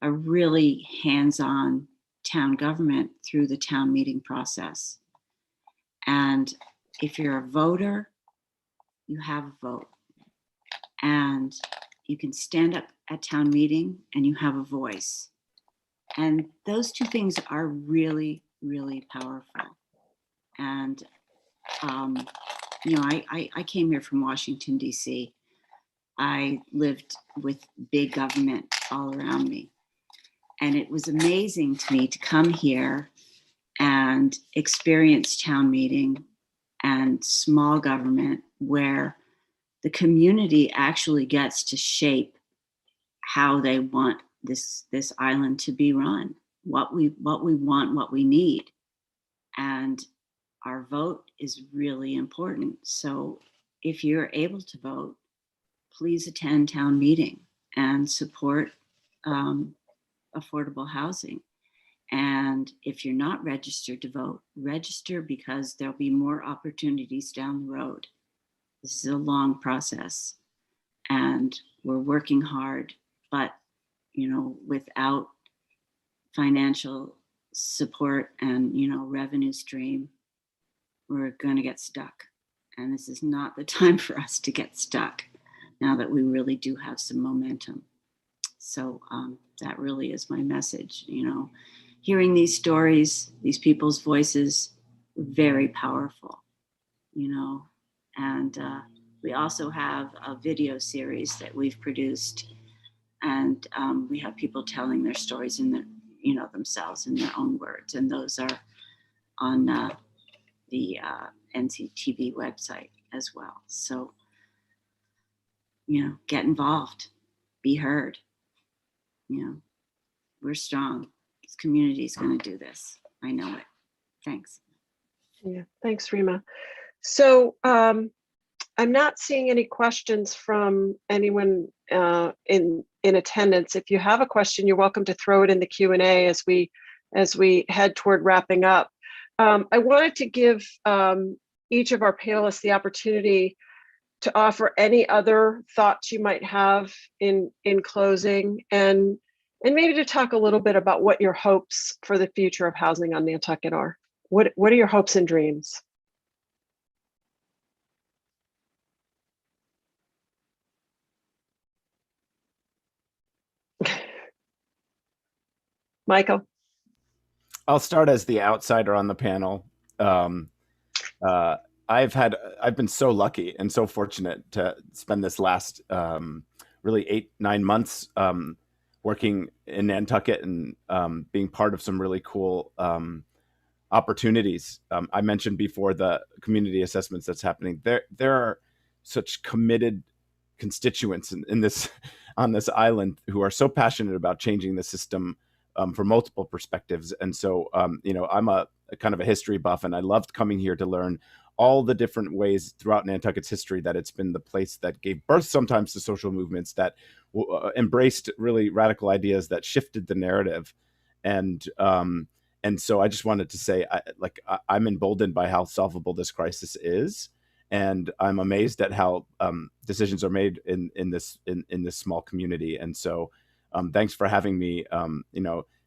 a really hands-on town government through the town meeting process. And if you're a voter, you have a vote. And you can stand up at town meeting and you have a voice. And those two things are really, really powerful. And, I came here from Washington, D.C. I lived with big government all around me. And it was amazing to me to come here and experience town meeting and small government, where the community actually gets to shape how they want this island to be run, what we want, what we need. And our vote is really important. So if you're able to vote, please attend town meeting and support affordable housing. And if you're not registered to vote, register, because there'll be more opportunities down the road. This is a long process and we're working hard, but without financial support and revenue stream, we're going to get stuck. And this is not the time for us to get stuck now that we really do have some momentum. So that really is my message. Hearing these stories, these people's voices, very powerful, and we also have a video series that we've produced, and we have people telling their stories in themselves in their own words, and those are on the NCTV website as well. So, get involved, be heard. We're strong. This community is going to do this. I know it. Thanks. Yeah, thanks, Rima. So I'm not seeing any questions from anyone in attendance. If you have a question, you're welcome to throw it in the Q&A as we head toward wrapping up. I wanted to give each of our panelists the opportunity to offer any other thoughts you might have in closing, and maybe to talk a little bit about what your hopes for the future of housing on Nantucket are. What are your hopes and dreams? Michael? I'll start as the outsider on the panel. I've been so lucky and so fortunate to spend this last really 8-9 months working in Nantucket and being part of some really cool opportunities. I mentioned before the community assessments that's happening. There are such committed constituents in this on this island who are so passionate about changing the system from multiple perspectives. And so, I'm a kind of a history buff, and I loved coming here to learn all the different ways throughout Nantucket's history that it's been the place that gave birth sometimes to social movements, that embraced really radical ideas that shifted the narrative. And so I just wanted to say, I'm emboldened by how solvable this crisis is. And I'm amazed at how decisions are made in this small community. And so thanks for having me,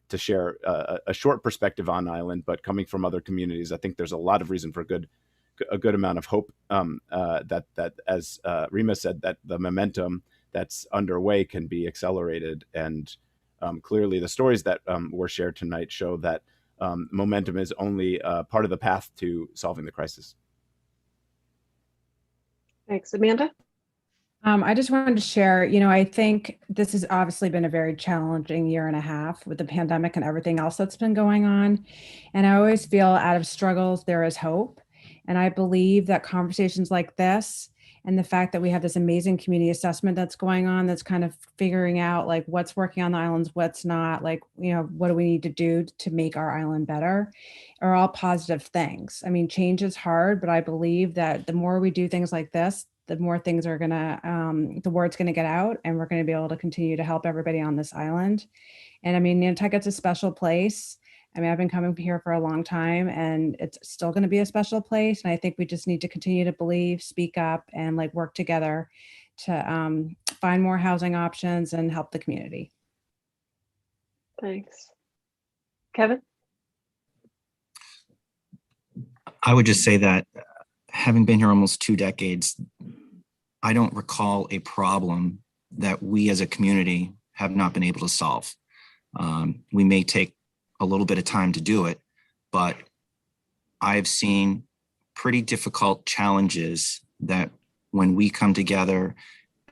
to share a short perspective on Island, but coming from other communities, I think there's a lot of reason for a good amount of hope that as Rima said, that the momentum that's underway can be accelerated. And clearly the stories that were shared tonight show that momentum is only part of the path to solving the crisis. Thanks. Amanda? I just wanted to share, I think this has obviously been a very challenging year and a half with the pandemic and everything else that's been going on. And I always feel out of struggles, there is hope. And I believe that conversations like this and the fact that we have this amazing community assessment that's going on, that's kind of figuring out like what's working on the islands, what's not, like, what do we need to do to make our island better, are all positive things. I mean, change is hard, but I believe that the more we do things like this, the more things are the word's gonna get out, and we're gonna be able to continue to help everybody on this island. And I mean, Nantucket's a special place. I mean, I've been coming here for a long time, and it's still gonna be a special place. And I think we just need to continue to believe, speak up, and like work together to find more housing options and help the community. Thanks. Kevin? I would just say that having been here almost 2 decades, I don't recall a problem that we as a community have not been able to solve. We may take a little bit of time to do it, but I've seen pretty difficult challenges that when we come together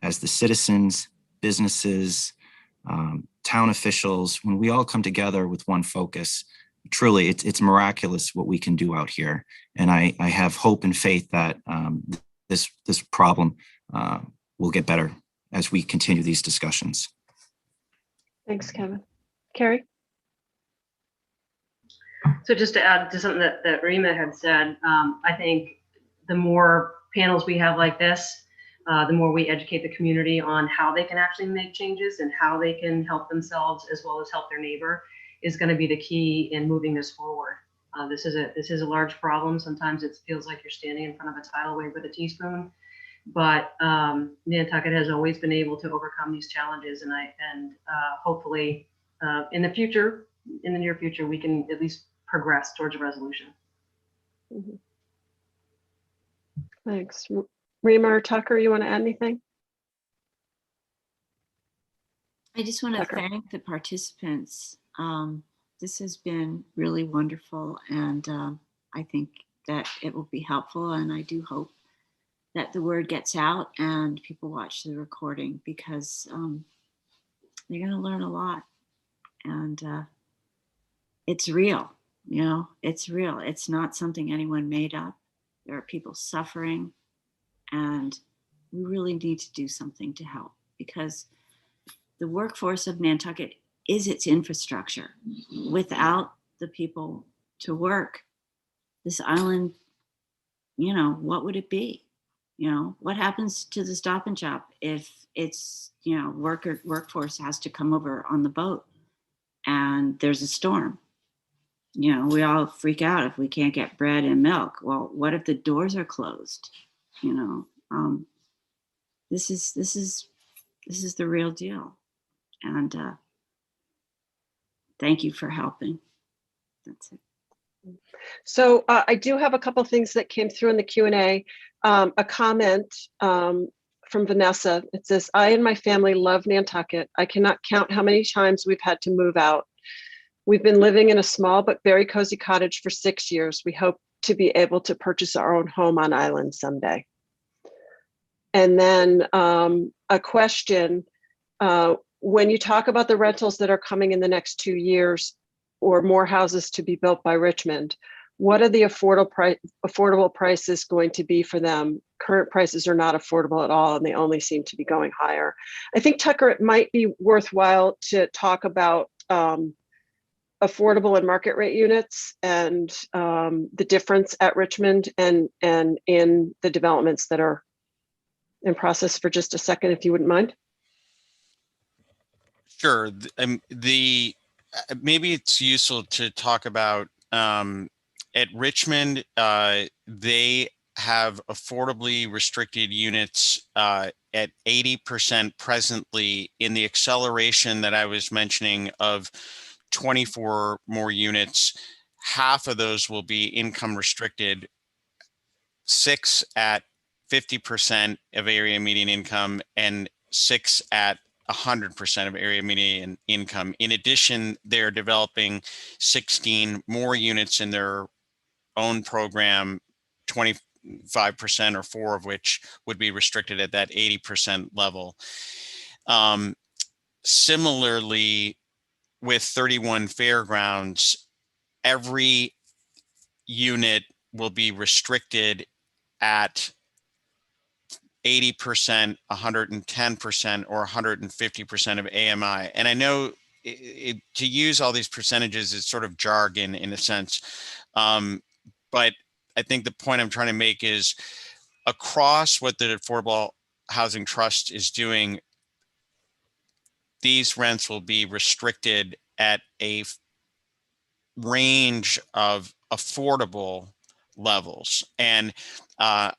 as the citizens, businesses, town officials, when we all come together with one focus, truly it's miraculous what we can do out here. And I have hope and faith that this problem will get better as we continue these discussions. Thanks, Kevin. Carrie? So just to add to something that Rima had said, I think the more panels we have like this, the more we educate the community on how they can actually make changes and how they can help themselves as well as help their neighbor is going to be the key in moving this forward. This is a large problem. Sometimes it feels like you're standing in front of a tidal wave with a teaspoon, but Nantucket has always been able to overcome these challenges, and hopefully in the near future, we can at least progress towards a resolution. Mm-hmm. Thanks. Rima or Tucker, you want to add anything? I just want to Tucker. thank the participants. This has been really wonderful, and I think that it will be helpful, and I do hope that the word gets out and people watch the recording, because they're going to learn a lot, and it's real. It's real. It's not something anyone made up. There are people suffering, and we really need to do something to help, because the workforce of Nantucket is its infrastructure. Without the people to work, this island, what would it be? What happens to the Stop and Shop if its, workforce has to come over on the boat and there's a storm? We all freak out if we can't get bread and milk. Well, what if the doors are closed? This is the real deal. And thank you for helping. That's it. So I do have a couple things that came through in the Q&A. A comment from Vanessa. It says, "I and my family love Nantucket. I cannot count how many times we've had to move out. We've been living in a small but very cozy cottage for 6 years. We hope to be able to purchase our own home on island someday." And then a question, when you talk about the rentals that are coming in the next 2 years or more houses to be built by Richmond, what are the affordable prices going to be for them? Current prices are not affordable at all, and they only seem to be going higher. I think, Tucker, it might be worthwhile to talk about affordable and market rate units and the difference at Richmond and in the developments that are in process for just a second, if you wouldn't mind. Sure. Maybe it's useful to talk about at Richmond, they have affordably restricted units at 80% presently. In the acceleration that I was mentioning of 24 more units, half of those will be income restricted, 6 at 50% of area median income, and 6 at 100% of area median income. In addition, they're developing 16 more units in their own program, 25% or 4 of which would be restricted at that 80% level. Similarly, with 31 fairgrounds, every unit will be restricted at 80%, 110%, or 150% of AMI. And I know to use all these percentages is sort of jargon in a sense. But I think the point I'm trying to make is across what the Affordable Housing Trust is doing, these rents will be restricted at a range of affordable levels. And I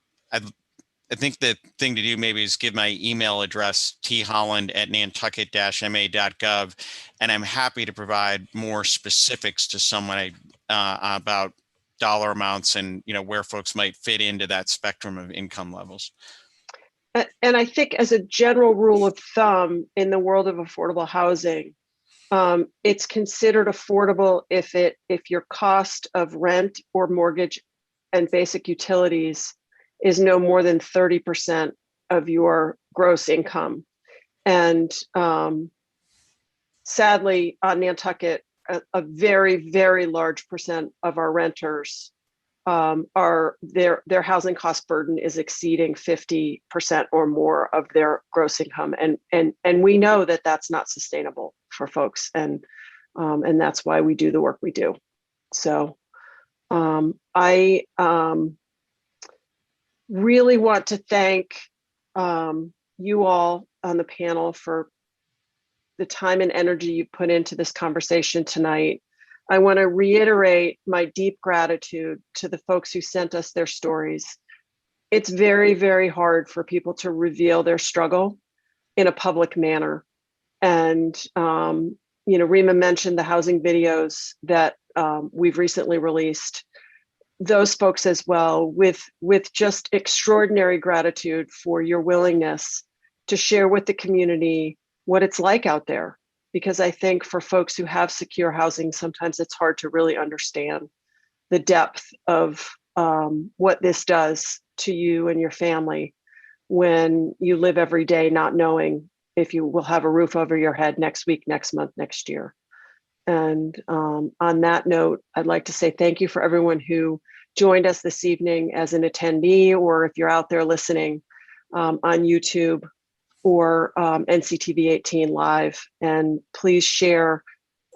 think the thing to do maybe is give my email address, tholland@nantucket-ma.gov, and I'm happy to provide more specifics to someone about dollar amounts and where folks might fit into that spectrum of income levels. And I think as a general rule of thumb in the world of affordable housing, it's considered affordable if your cost of rent or mortgage and basic utilities is no more than 30% of your gross income. And sadly, on Nantucket, a very, very large percent of our renters their housing cost burden is exceeding 50% or more of their gross income. And we know that that's not sustainable for folks. And that's why we do the work we do. So I really want to thank you all on the panel for the time and energy you put into this conversation tonight. I want to reiterate my deep gratitude to the folks who sent us their stories. It's very, very hard for people to reveal their struggle in a public manner. And, Rima mentioned the housing videos that we've recently released. Those folks as well, with just extraordinary gratitude for your willingness to share with the community what it's like out there. Because I think for folks who have secure housing, sometimes it's hard to really understand the depth of what this does to you and your family when you live every day not knowing if you will have a roof over your head next week, next month, next year. And on that note, I'd like to say thank you for everyone who joined us this evening as an attendee, or if you're out there listening on YouTube or NCTV 18 Live. And please share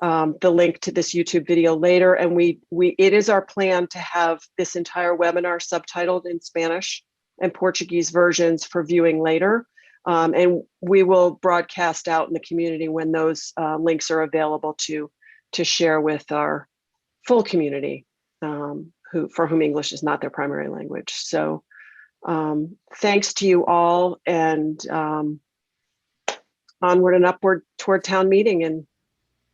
the link to this YouTube video later. And it is our plan to have this entire webinar subtitled in Spanish and Portuguese versions for viewing later. And we will broadcast out in the community when those links are available to share with our full community for whom English is not their primary language. So thanks to you all, and onward and upward toward town meeting in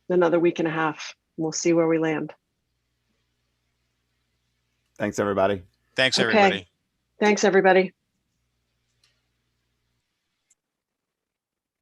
another week and a half. We'll see where we land. Thanks, everybody. Thanks, Okay. everybody. Thanks, everybody.